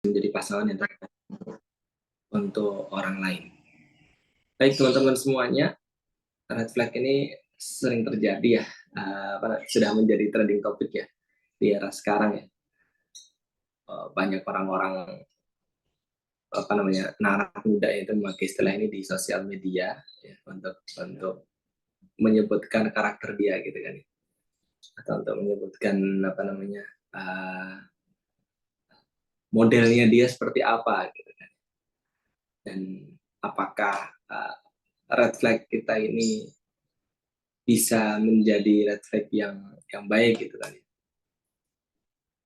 menjadi pasangan yang terbaik untuk orang lain. Baik teman-teman semuanya, red flag ini sering terjadi ya, sudah menjadi trending topik ya di era sekarang ya. Banyak orang-orang anak muda itu memakai istilah ini di sosial media ya, untuk menyebutkan karakter dia gitu kan, atau untuk menyebutkan uh, modelnya dia seperti apa gitu kan, dan apakah red flag kita ini bisa menjadi red flag yang baik gitu kan.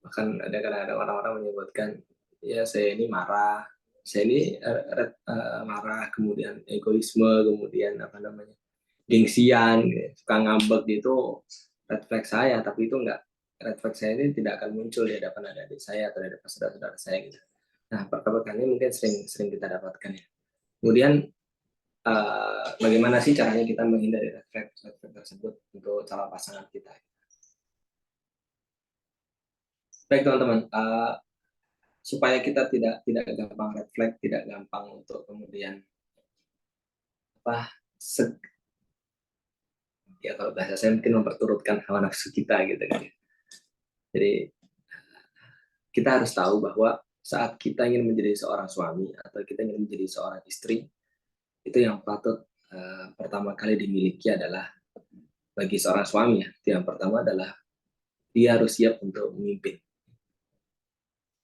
Bahkan ada kadang-kadang orang-orang menyebutkan, ya saya ini marah, saya ini marah, kemudian egoisme, kemudian gengsian, suka ngambek gitu, red flag saya, tapi itu enggak, red flag saya ini tidak akan muncul di hadapan adik-adik saya atau di hadapan saudara-saudara saya gitu. Nah, perkara ini mungkin sering kita dapatkan ya. Kemudian bagaimana sih caranya kita menghindari red flag tersebut untuk calon pasangan kita? Baik teman-teman, supaya kita tidak gampang red flag, tidak gampang untuk kemudian ya kalau bahasa saya mungkin memperturutkan hawa nafsu kita gitu kan. Jadi kita harus tahu bahwa saat kita ingin menjadi seorang suami atau kita ingin menjadi seorang istri, itu yang patut pertama kali dimiliki adalah, bagi seorang suami ya, yang pertama adalah dia harus siap untuk memimpin.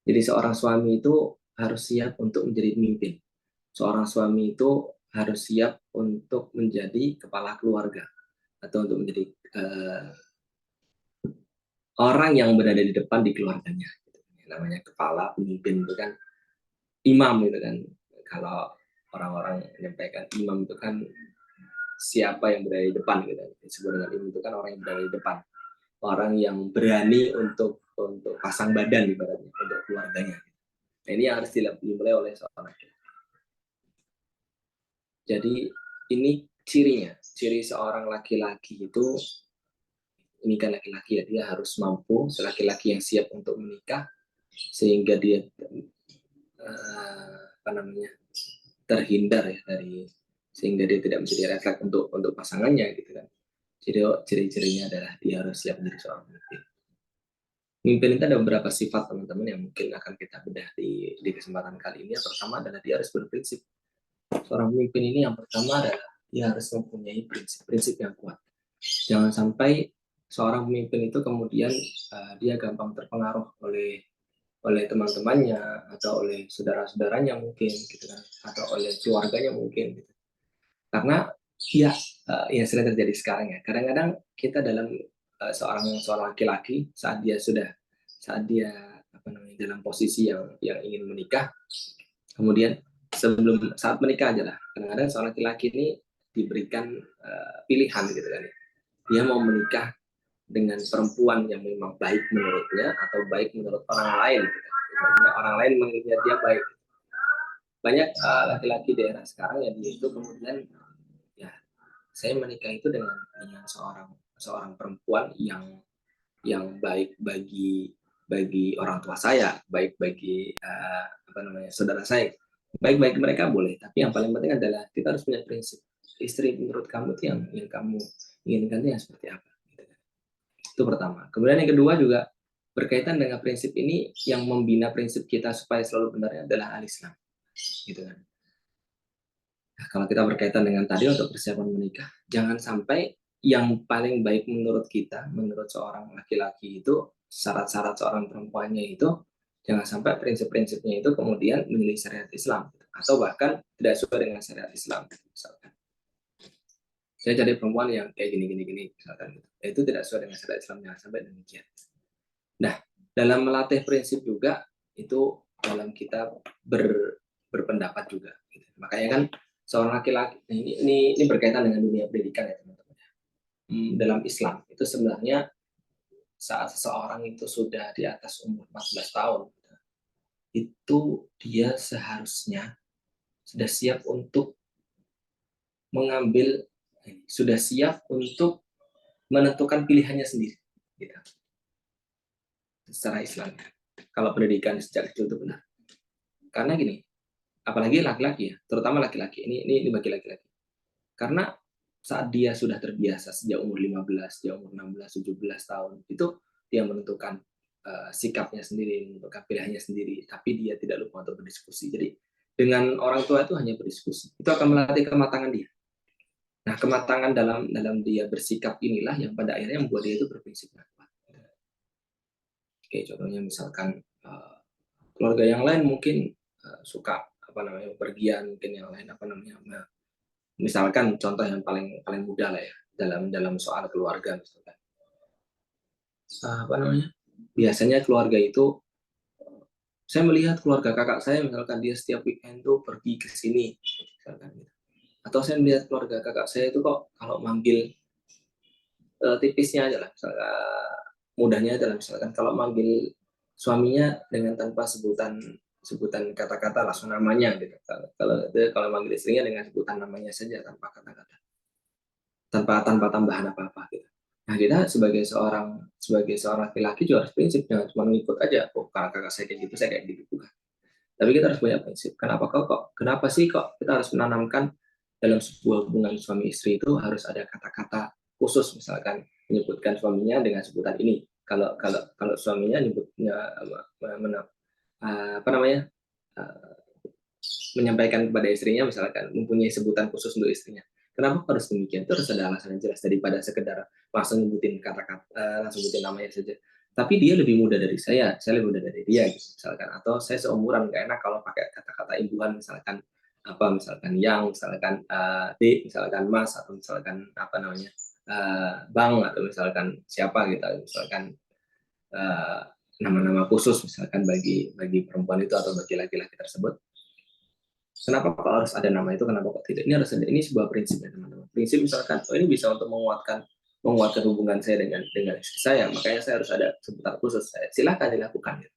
Jadi seorang suami itu harus siap untuk menjadi pemimpin. Seorang suami itu harus siap untuk menjadi kepala keluarga atau untuk menjadi orang yang berada di depan di keluarganya. Namanya kepala, pemimpin itu kan imam gitu kan. Kalau orang-orang menyampaikan imam itu kan siapa yang berada di depan gitu. Disebut dengan imam itu kan orang yang berada di depan. Orang yang berani untuk pasang badan ibaratnya untuk keluarganya. Nah, ini yang harus dimulai oleh seorang laki. Jadi ini cirinya, ciri seorang laki-laki itu, ini kan laki-laki ya, dia harus mampu, laki-laki yang siap untuk menikah, sehingga dia terhindar ya sehingga dia tidak menjadi refleks untuk pasangannya gitu kan. Jadi ciri-cirinya adalah dia harus siap menjadi seorang pemimpin. Pemimpin itu ada beberapa sifat teman-teman yang mungkin akan kita bedah di kesempatan kali ini. Yang pertama adalah dia harus berprinsip. Seorang pemimpin ini yang pertama adalah dia harus mempunyai prinsip yang kuat. Jangan sampai seorang pemimpin itu kemudian dia gampang terpengaruh oleh teman-temannya atau oleh saudara-saudaranya mungkin gitu kan, atau oleh keluarganya mungkin gitu. Karena ya yang sering terjadi sekarang ya, kadang-kadang kita dalam seorang laki-laki saat dia dalam posisi yang ingin menikah, kemudian saat menikah aja lah, kadang-kadang seorang laki-laki ini diberikan pilihan gitu kan, dia mau menikah dengan perempuan yang memang baik menurutnya atau baik menurut orang lain gitu. Orang lain mengingat dia baik. Banyak laki-laki daerah sekarang ya, dia itu kemudian ya, saya menikah itu dengan seorang perempuan yang baik bagi orang tua saya, baik bagi saudara saya. Baik-baik mereka boleh, tapi yang paling penting adalah kita harus punya prinsip. Istri menurut kamu itu yang kamu inginkan itu yang seperti apa? Itu pertama. Kemudian yang kedua juga berkaitan dengan prinsip ini, yang membina prinsip kita supaya selalu benarnya adalah al-Islam. Gitu kan. Nah, kalau kita berkaitan dengan tadi untuk persiapan menikah, jangan sampai yang paling baik menurut kita, menurut seorang laki-laki itu, syarat-syarat seorang perempuannya itu, jangan sampai prinsip-prinsipnya itu kemudian menyelisih syariat Islam, atau bahkan tidak sesuai dengan syariat Islam. Misalkan, saya cari perempuan yang kayak gini, misalkan. Itu tidak sesuai dengan syariat Islam, jangan sampai demikian. Nah, dalam melatih prinsip juga, itu dalam kita berpendapat juga. Gitu. Makanya kan seorang laki-laki, ini berkaitan dengan dunia pendidikan ya teman-teman. Dalam Islam itu sebenarnya saat seseorang itu sudah di atas umur 14 tahun, itu dia seharusnya sudah siap untuk mengambil, sudah siap untuk menentukan pilihannya sendiri. Gitu. Secara Islam, kalau pendidikan sejak kecil itu benar. Karena gini, apalagi laki-laki ya, terutama laki-laki, ini bagi laki-laki. Karena saat dia sudah terbiasa sejak umur 15, sejak umur 16, 17 tahun, itu dia menentukan sikapnya sendiri, menentukan pilihannya sendiri, tapi dia tidak lupa untuk berdiskusi. Jadi dengan orang tua itu hanya berdiskusi. Itu akan melatih kematangan dia. Nah, kematangan dalam dalam dia bersikap inilah yang pada akhirnya membuat dia itu berprinsip. Oke, contohnya misalkan keluarga yang lain mungkin suka apa namanya pergian, mungkin yang lain apa namanya. Nah, misalkan contoh yang paling paling mudah lah ya dalam dalam soal keluarga misalkan. Apa namanya? Biasanya keluarga itu saya melihat keluarga kakak saya misalkan dia setiap weekend tuh pergi ke sini misalkan gitu. Atau saya melihat keluarga kakak saya itu kok kalau manggil tipisnya aja lah misalkan mudahnya adalah misalkan kalau manggil suaminya dengan tanpa sebutan sebutan kata-kata langsung namanya gitu. Kalau manggil istrinya dengan sebutan namanya saja tanpa kata-kata, tanpa tanpa tambahan apa-apa gitu. Nah, kita sebagai seorang laki-laki juga harus prinsip, jangan cuma ngikut aja. Oh, kalau kakak saya kayak gitu, saya kayak gitu. Bukan. Tapi kita harus punya prinsip. Kenapa sih kok kita harus menanamkan dalam sebuah hubungan suami istri itu harus ada kata-kata khusus, misalkan menyebutkan suaminya dengan sebutan ini. Kalau kalau kalau suaminya nyebutnya apa namanya? eh, menyampaikan kepada istrinya misalkan mempunyai sebutan khusus untuk istrinya. Kenapa harus demikian? Itu harus ada alasan yang jelas daripada sekedar langsung nyebutin kata-kata, langsung nyebutin namanya saja. Tapi dia lebih muda dari saya lebih muda dari dia, gitu, misalkan. Atau saya seumuran, nggak enak kalau pakai kata-kata imbuhan, misalkan apa, misalkan yang, misalkan D, misalkan Mas, atau misalkan apa namanya, Bang, atau misalkan siapa gitu, misalkan uh, nama-nama khusus misalkan bagi perempuan itu atau bagi laki-laki tersebut. Kenapa kok harus ada nama itu? Kenapa kok tidak? Ini harus ada. Ini sebuah prinsip ya teman-teman. Prinsip misalkan, oh ini bisa untuk menguatkan hubungan saya dengan istri saya. Makanya saya harus ada sebutan khusus. Silakan dilakukan. Gitu.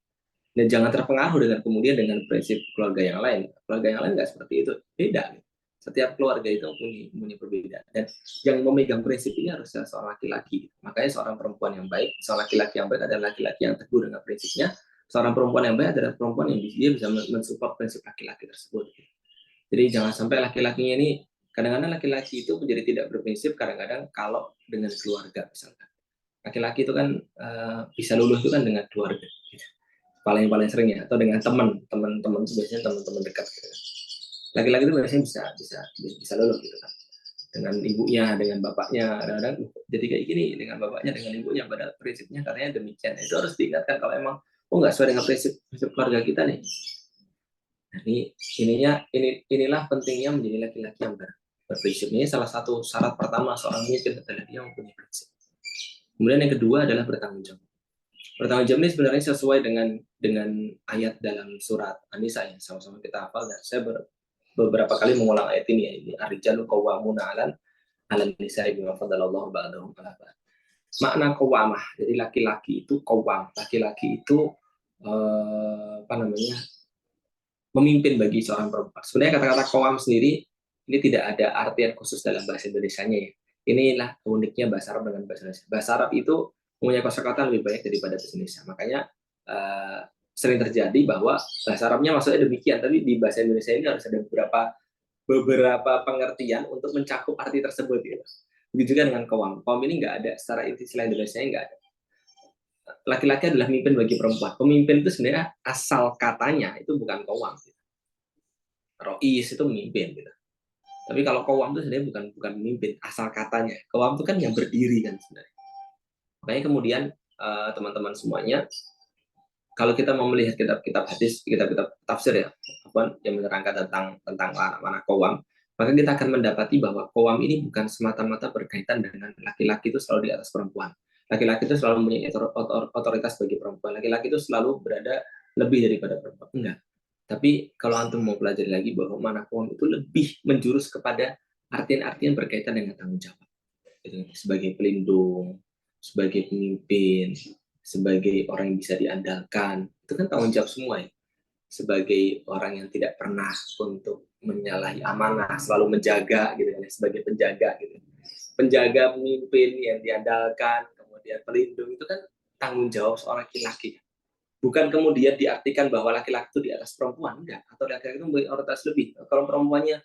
Dan jangan terpengaruh dengan kemudian dengan prinsip keluarga yang lain. Keluarga yang lain nggak seperti itu. Beda. Gitu. Setiap keluarga itu punya perbedaan. Dan yang memegang prinsip ini harusnya seorang laki-laki. Makanya seorang perempuan yang baik, seorang laki-laki yang baik adalah laki-laki yang teguh dengan prinsipnya. Seorang perempuan yang baik adalah perempuan yang dia bisa mensupport prinsip laki-laki tersebut. Gitu. Jadi jangan sampai laki-lakinya ini, kadang-kadang laki-laki itu menjadi tidak berprinsip kadang-kadang kalau dengan keluarga misalkan. Laki-laki itu kan bisa luluh itu kan dengan keluarga. Gitu. Paling paling sering ya, atau dengan teman-teman itu biasanya teman-teman dekat. Gitu. Laki-laki itu biasanya bisa luluh gitu kan. Dengan ibunya, dengan bapaknya, kadang-kadang jadi kayak gini dengan bapaknya, dengan ibunya, pada prinsipnya katanya demikian. Itu harus diingatkan kalau emang nggak sesuai dengan prinsip keluarga kita nih. Nah, inilah pentingnya menjadi laki-laki yang berprinsip. Ini salah satu syarat pertama seorang pemimpin adalah dia mempunyai prinsip. Kemudian yang kedua adalah bertanggung jawab. Bertanggung jawab ini sebenarnya sesuai dengan ayat dalam surat An-Nisa yang sama-sama kita hafal, dan saya beberapa kali mengulang ayat ini ya. Ini ar-rijalu qawwamuna 'alan nisa'i bima faddalallahu ba'dahum 'ala ba'd. Makna qawwamah. Jadi laki-laki itu qawwam. Laki-laki itu apa namanya? Memimpin bagi seorang perempuan. Sebenarnya kata-kata qawwam sendiri ini tidak ada artian khusus dalam bahasa Indonesianya ya. Inilah uniknya bahasa Arab dengan bahasa Indonesia. Bahasa Arab itu mempunyai kosakata lebih banyak daripada bahasa Indonesia. Makanya sering terjadi bahwa bahasa Arabnya maksudnya demikian, tapi di bahasa Indonesia ini harus ada beberapa pengertian untuk mencakup arti tersebut gitu. Begitu juga dengan qawwam. Qawwam ini nggak ada secara istilah Indonesia, nggak ada. Laki-laki adalah pemimpin bagi perempuan. Pemimpin itu sebenarnya asal katanya itu bukan qawwam. Gitu. Rois itu memimpin gitu. Tapi kalau qawwam itu sebenarnya bukan memimpin, asal katanya. Qawwam itu kan yang berdiri kan sebenarnya. Makanya kemudian teman-teman semuanya, kalau kita mau melihat kitab-kitab hadis, kitab-kitab tafsir ya, apa yang menerangkan tentang mana qawwam, maka kita akan mendapati bahwa qawwam ini bukan semata-mata berkaitan dengan laki-laki itu selalu di atas perempuan. Laki-laki itu selalu mempunyai otoritas bagi perempuan. Laki-laki itu selalu berada lebih daripada perempuan. Enggak. Tapi kalau antum mau pelajari lagi bahwa mana qawwam itu lebih menjurus kepada artian-artian berkaitan dengan tanggung jawab. Sebagai pelindung, sebagai pemimpin, sebagai orang yang bisa diandalkan, itu kan tanggung jawab semua ya. Sebagai orang yang tidak pernah untuk menyalahi amanah, selalu menjaga gitu ya, sebagai penjaga gitu. Penjaga, pemimpin yang diandalkan, kemudian pelindung, itu kan tanggung jawab seorang laki-laki. Bukan kemudian diartikan bahwa laki-laki itu di atas perempuan, enggak, atau laki-laki itu memiliki otoritas lebih. Kalau perempuannya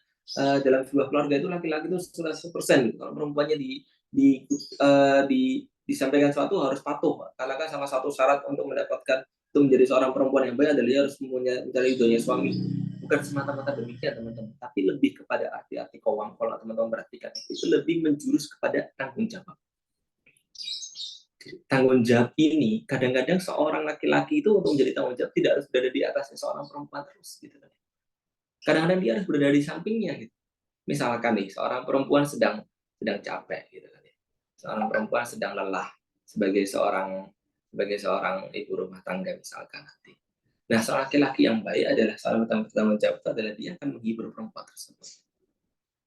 dalam sebuah keluarga itu laki-laki itu 100%, kalau perempuannya disampaikan sesuatu harus patuh, karena kan salah satu syarat untuk mendapatkan untuk menjadi seorang perempuan yang baik adalah dia harus mencari ridhonya suami. Bukan semata-mata demikian teman-teman, tapi lebih kepada arti-arti kawam. Kalau teman-teman perhatikan, itu lebih menjurus kepada tanggung jawab. Tanggung jawab ini kadang-kadang seorang laki-laki itu untuk menjadi tanggung jawab tidak harus berada di atasnya seorang perempuan terus gitu kan. Kadang-kadang dia harus berada di sampingnya gitu. Misalkan nih seorang perempuan sedang capek gitu kan. Seorang perempuan sedang lelah sebagai seorang ibu rumah tangga misalkan nanti. Nah, seorang laki-laki yang baik adalah seorang bertanggung jawab itu adalah dia akan menghibur perempuan tersebut.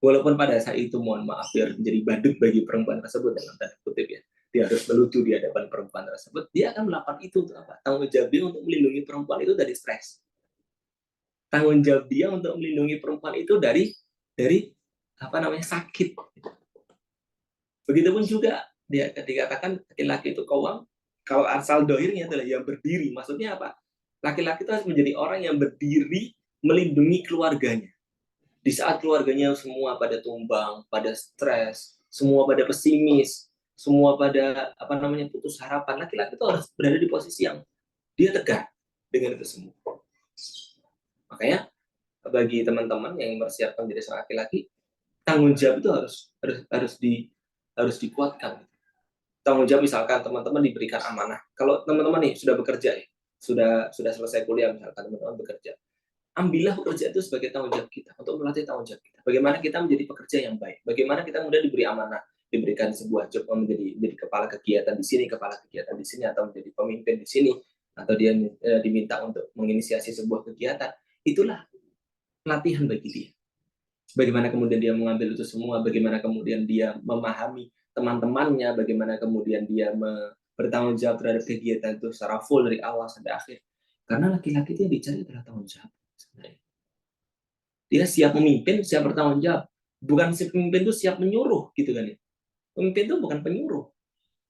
Walaupun pada saat itu mohon maaf dia harus menjadi badut bagi perempuan tersebut dalam tanda kutip ya, dia harus melucu di hadapan perempuan tersebut, dia akan melakukan itu untuk apa? Tanggung jawab dia untuk melindungi perempuan itu dari stres. Tanggung jawab dia untuk melindungi perempuan itu dari sakit. Begitupun juga dia dikatakan laki-laki itu kawam, kalau asal dohirnya adalah yang berdiri. Maksudnya apa? Laki-laki itu harus menjadi orang yang berdiri melindungi keluarganya. Di saat keluarganya semua pada tumbang, pada stres, semua pada pesimis, semua pada putus harapan, laki-laki itu harus berada di posisi yang dia tegak dengan itu semua. Makanya bagi teman-teman yang mempersiapkan diri seorang laki-laki, tanggung jawab itu harus dikuatkan. Tanggung jawab misalkan teman-teman diberikan amanah. Kalau teman-teman nih sudah bekerja ya, sudah selesai kuliah misalkan teman-teman bekerja, ambillah pekerjaan itu sebagai tanggung jawab kita untuk melatih tanggung jawab kita. Bagaimana kita menjadi pekerja yang baik? Bagaimana kita kemudian diberi amanah, diberikan sebuah job menjadi kepala kegiatan di sini, atau menjadi pemimpin di sini, atau dia diminta untuk menginisiasi sebuah kegiatan. Itulah pelatihan bagi dia. Bagaimana kemudian dia mengambil itu semua, bagaimana kemudian dia memahami teman-temannya, bagaimana kemudian dia bertanggung jawab terhadap kegiatan itu secara full dari awal sampai akhir. Karena laki-laki itu yang dicari adalah tanggung jawab. Dia siap memimpin, siap bertanggung jawab. Bukan si pemimpin itu siap menyuruh gitu kan ya. Pemimpin itu bukan penyuruh.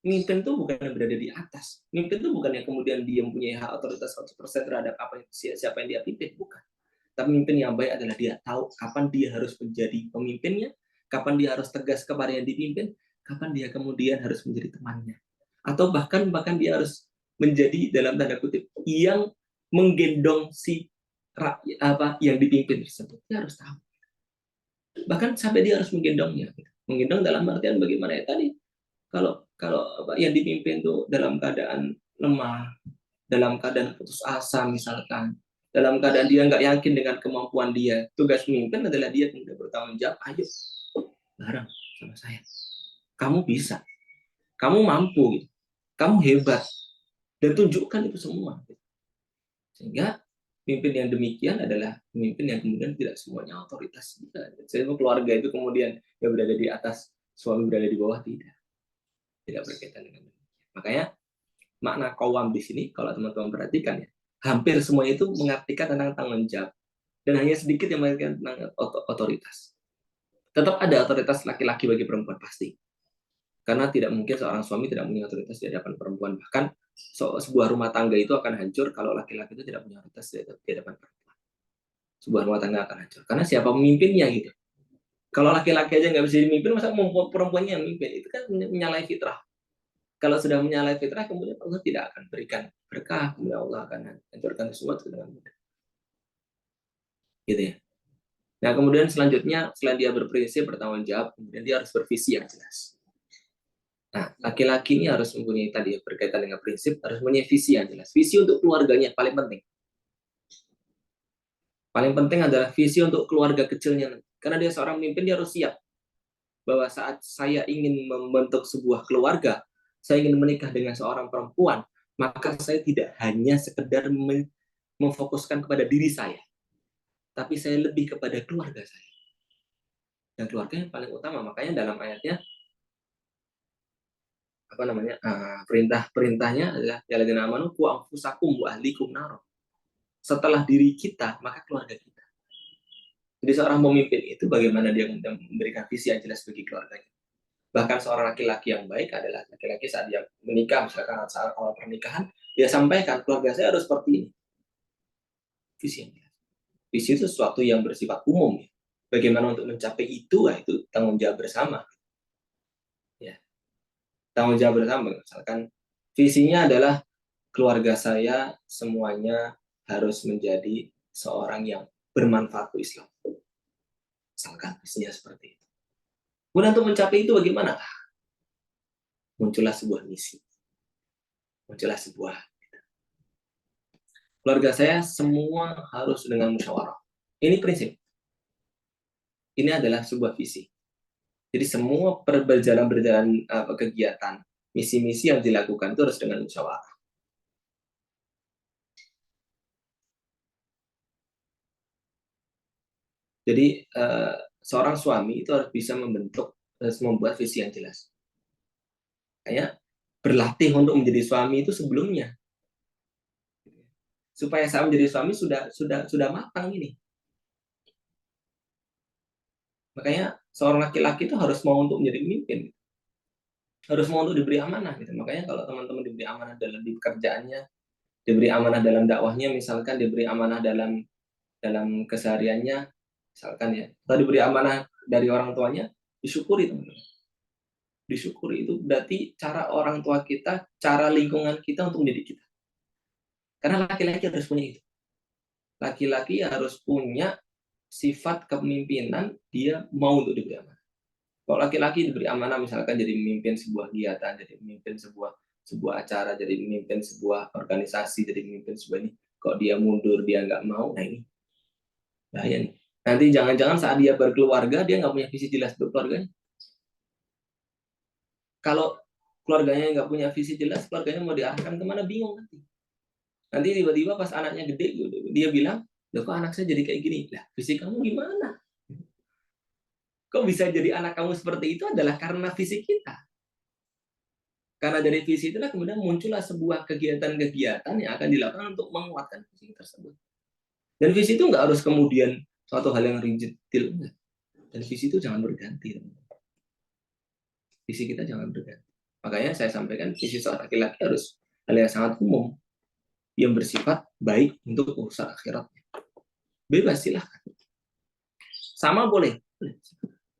Pemimpin itu bukan yang berada di atas. Pemimpin itu bukan yang kemudian dia mempunyai hak otoritas 100% terhadap siapa yang dia pimpin, bukan. Tapi pemimpin yang baik adalah dia tahu kapan dia harus menjadi pemimpinnya, kapan dia harus tegas kepada yang dipimpin, kapan dia kemudian harus menjadi temannya. Atau bahkan dia harus menjadi dalam tanda kutip yang menggendong si yang dipimpin tersebut. Dia harus tahu. Bahkan sampai dia harus menggendongnya. Menggendong dalam artian bagaimana ya tadi. Kalau yang dipimpin itu dalam keadaan lemah, dalam keadaan putus asa misalkan, dalam keadaan dia nggak yakin dengan kemampuan dia, tugas memimpin adalah dia yang bertanggung jawab. Ayo bareng sama saya. Kamu bisa, kamu mampu, gitu. Kamu hebat, dan tunjukkan itu semua. Sehingga pemimpin yang demikian adalah pemimpin yang kemudian tidak semuanya otoritas. Sehingga keluarga itu kemudian yang berada di atas, suami berada di bawah, tidak berkaitan dengan itu. Makanya makna kawam di sini kalau teman-teman perhatikan ya, hampir semuanya itu mengartikan tentang tanggung jawab dan hanya sedikit yang mengartikan tentang otoritas. Tetap ada otoritas laki-laki bagi perempuan pasti. Karena tidak mungkin seorang suami tidak punya otoritas di hadapan perempuan. Bahkan sebuah rumah tangga itu akan hancur kalau laki-laki itu tidak punya otoritas di hadapan perempuan. Sebuah rumah tangga akan hancur. Karena siapa pemimpinnya gitu. Kalau laki-laki aja nggak bisa dipimpin, masa perempuannya yang memimpin? Itu kan menyalahi fitrah. Kalau sudah menyalahi fitrah, kemudian Allah tidak akan berikan berkah, kemudian Allah akan hancurkan sesuatu dengan mudah. Gitu ya. Nah, kemudian selanjutnya, selain dia berprinsip, bertanggung jawab, kemudian dia harus bervisi yang jelas. Nah, laki-laki ini harus mempunyai tadi berkaitan dengan prinsip, harus mempunyai visi yang jelas. Visi untuk keluarganya paling penting. Paling penting adalah visi untuk keluarga kecilnya. Karena dia seorang pemimpin, dia harus siap bahwa saat saya ingin membentuk sebuah keluarga, saya ingin menikah dengan seorang perempuan, maka saya tidak hanya sekedar memfokuskan kepada diri saya, tapi saya lebih kepada keluarga saya. Dan keluarga yang paling utama, makanya dalam ayatnya perintahnya adalah ya ladzina amanu qu anfusakum wa ahlikum nar. Setelah diri kita, maka keluarga kita. Jadi seorang pemimpin itu bagaimana dia memberikan visi yang jelas bagi keluarganya. Bahkan seorang laki-laki yang baik adalah laki-laki saat dia menikah, misalkan saat awal pernikahan, dia sampaikan, keluarga saya harus seperti ini. Visi yang jelas. Visi itu sesuatu yang bersifat umum. Ya. Bagaimana untuk mencapai itu, itu tanggung jawab bersama. Ya. Tanggung jawab bersama. Misalkan visinya adalah keluarga saya semuanya harus menjadi seorang yang bermanfaat untuk Islam. Misalkan visinya seperti itu. Kemudian untuk mencapai itu bagaimana? Muncullah sebuah misi. Muncullah sebuah keluarga saya semua harus dengan musyawarah. Ini prinsip. Ini adalah sebuah visi. Jadi semua berjalan kegiatan, misi-misi yang dilakukan itu harus dengan musyawarah. Jadi seorang suami itu harus bisa membuat visi yang jelas. Kayak berlatih untuk menjadi suami itu sebelumnya. Supaya saya menjadi suami sudah matang ini. Makanya seorang laki-laki itu harus mau untuk menjadi pemimpin. Harus mau untuk diberi amanah gitu. Makanya kalau teman-teman diberi amanah dalam di pekerjaannya, diberi amanah dalam dakwahnya, misalkan diberi amanah dalam kesehariannya, misalkan ya, atau diberi amanah dari orang tuanya, disyukuri teman-teman. Disyukuri itu berarti cara orang tua kita, cara lingkungan kita untuk mendidik kita. Karena laki-laki harus punya itu. Laki-laki harus punya sifat kepemimpinan, dia mau untuk diberi amanah. Kalau laki-laki diberi amanah misalkan jadi memimpin sebuah kegiatan, jadi memimpin sebuah acara, jadi memimpin sebuah organisasi, jadi memimpin sebuah ini, kok dia mundur, dia nggak mau, nah ini bahaya nih. Nanti jangan-jangan saat dia berkeluarga, dia nggak punya visi jelas untuk keluarganya. Kalau keluarganya nggak punya visi jelas, keluarganya mau diarahkan kemana, bingung nanti. Nanti tiba-tiba pas anaknya gede, dia bilang, loh kok anak saya jadi kayak gini? Lah, visi kamu gimana? Kok bisa jadi anak kamu seperti itu adalah karena visi kita. Karena dari visi itulah kemudian muncullah sebuah kegiatan-kegiatan yang akan dilakukan untuk menguatkan visi tersebut. Dan visi itu nggak harus kemudian suatu hal yang rigid. Dan visi itu jangan berganti. Visi kita jangan berganti. Makanya saya sampaikan visi seorang laki-laki harus hal yang sangat umum. Yang bersifat baik untuk urusan akhiratnya. Bebas silahkan. Sama boleh.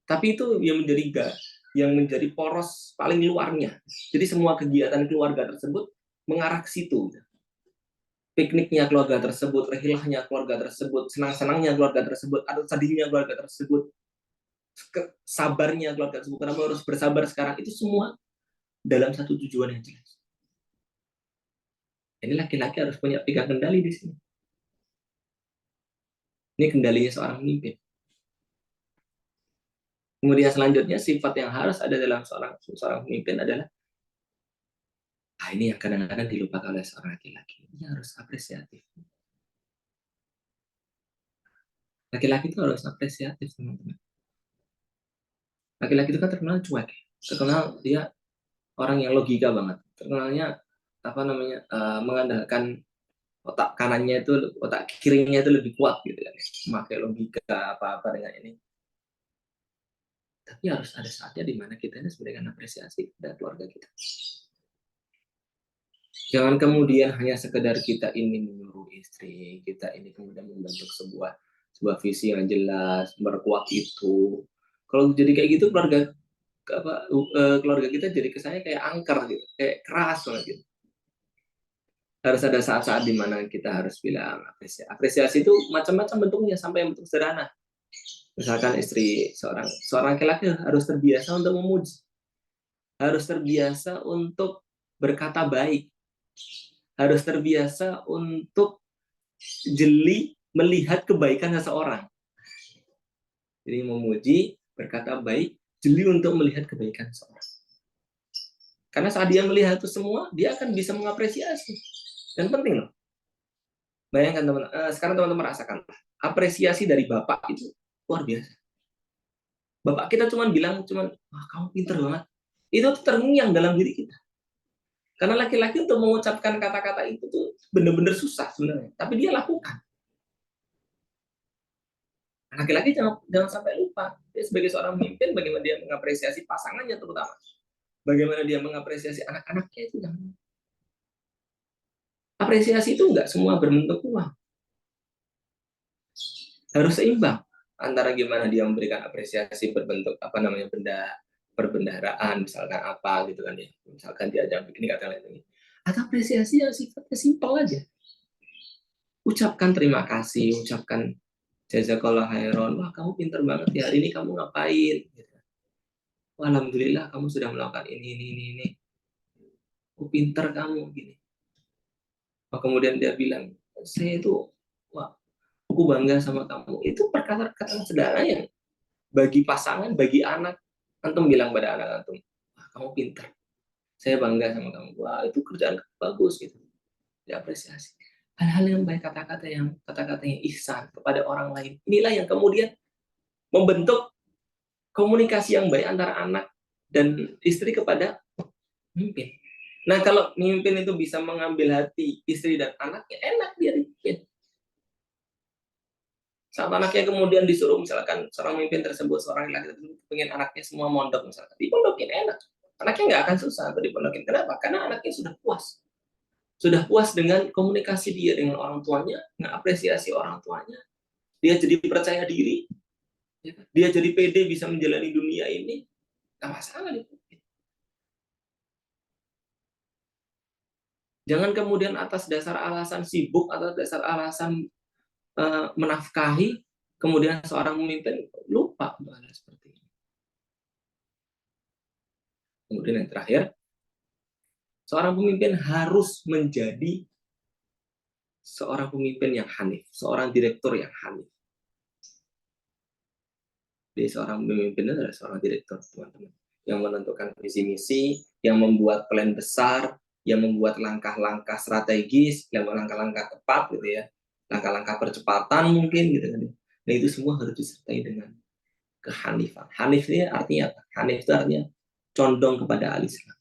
Tapi itu yang menjadi poros paling luarnya. Jadi semua kegiatan keluarga tersebut mengarah ke situ. Pikniknya keluarga tersebut, rehilahnya keluarga tersebut, senang-senangnya keluarga tersebut, atau sedihnya keluarga tersebut, sabarnya keluarga tersebut, kenapa harus bersabar sekarang, itu semua dalam satu tujuan yang jelas. Ini laki-laki harus punya pegang kendali di sini. Ini kendalinya seorang pemimpin. Kemudian selanjutnya sifat yang harus ada dalam seorang pemimpin adalah ini yang kadang-kadang dilupakan oleh seorang laki-laki. Dia harus apresiatif. Laki-laki itu harus apresiatif, teman-teman. Laki-laki itu kan terkenal cuek, terkenal dia orang yang logika banget, terkenalnya mengandalkan otak kanannya itu, otak kirinya itu lebih kuat gitu kan, memakai logika apa-apa dengan ini. Tapi harus ada saatnya di mana kita ini memberikan apresiasi kepada keluarga kita. Jangan kemudian hanya sekedar kita ini menyuruh istri, kita ini kemudian membentuk sebuah visi yang jelas, berkuat itu. Kalau jadi kayak gitu keluarga kita jadi kesannya kayak angker gitu, kayak keras banget gitu. Harus ada saat-saat di mana kita harus bilang apresiasi. Apresiasi itu macam-macam bentuknya sampai bentuk sederhana. Misalkan seorang laki-laki harus terbiasa untuk memuji, harus terbiasa untuk berkata baik, harus terbiasa untuk jeli melihat kebaikan seseorang. Jadi memuji, berkata baik, jeli untuk melihat kebaikan seseorang. Karena saat dia melihat itu semua, dia akan bisa mengapresiasi. Dan penting loh. Bayangkan teman-teman, sekarang teman-teman merasakan apresiasi dari bapak itu luar biasa. Bapak kita cuma bilang, wah kamu pinter banget. Itu terngiang dalam diri kita. Karena laki-laki untuk mengucapkan kata-kata itu tuh benar-benar susah sebenarnya. Tapi dia lakukan. Laki-laki jangan sampai lupa. Dia sebagai seorang pemimpin, bagaimana dia mengapresiasi pasangannya terutama. Bagaimana dia mengapresiasi anak-anaknya itu. Apresiasi itu enggak semua berbentuk uang. Harus seimbang antara gimana dia memberikan apresiasi berbentuk benda perbendaharaan, misalkan apa gitu kan ya. Misalkan dia ajang begini kata lain. Atau apresiasi yang sifatnya simpel aja. Ucapkan terima kasih, ucapkan jazakallah khairan. Wah, kamu pinter banget ya, hari ini kamu ngapain? Wah, alhamdulillah kamu sudah melakukan ini. Oh, pinter kamu gini. Oh, kemudian dia bilang, saya itu, wah, aku bangga sama kamu. Itu perkataan sederhana yang bagi pasangan, bagi anak, antum bilang pada anak antum, wah, kamu pinter. Saya bangga sama kamu. Wah, itu kerjaan bagus gitu. Diapresiasi. Hal-hal yang baik, kata-katanya ihsan kepada orang lain. Inilah yang kemudian membentuk komunikasi yang baik antara anak dan istri kepada pemimpin. Nah, kalau pemimpin itu bisa mengambil hati istri dan anaknya, enak dia dipimpin. Saat anaknya kemudian disuruh, misalkan seorang pemimpin tersebut, seorang laki-laki pengen anaknya semua mondok, misalkan dipondokin enak. Anaknya nggak akan susah untuk dipondokin. Kenapa? Karena anaknya sudah puas. Sudah puas dengan komunikasi dia dengan orang tuanya, mengapresiasi orang tuanya. Dia jadi percaya diri, dia jadi pede bisa menjalani dunia ini, nggak masalah itu. Jangan kemudian atas dasar alasan sibuk atau dasar alasan menafkahi, kemudian seorang pemimpin lupa hal seperti ini. Kemudian yang terakhir, seorang pemimpin harus menjadi seorang pemimpin yang hanif, seorang direktur yang hanif. Jadi seorang pemimpin adalah seorang direktur, teman-teman, yang menentukan visi misi, yang membuat plan besar, yang membuat langkah-langkah strategis, yang langkah-langkah tepat gitu ya, langkah-langkah percepatan mungkin gitu kan. Nah itu semua harus disertai dengan kehanifan. Hanif ini artinya apa? Hanif itu artinya condong kepada al-Islam.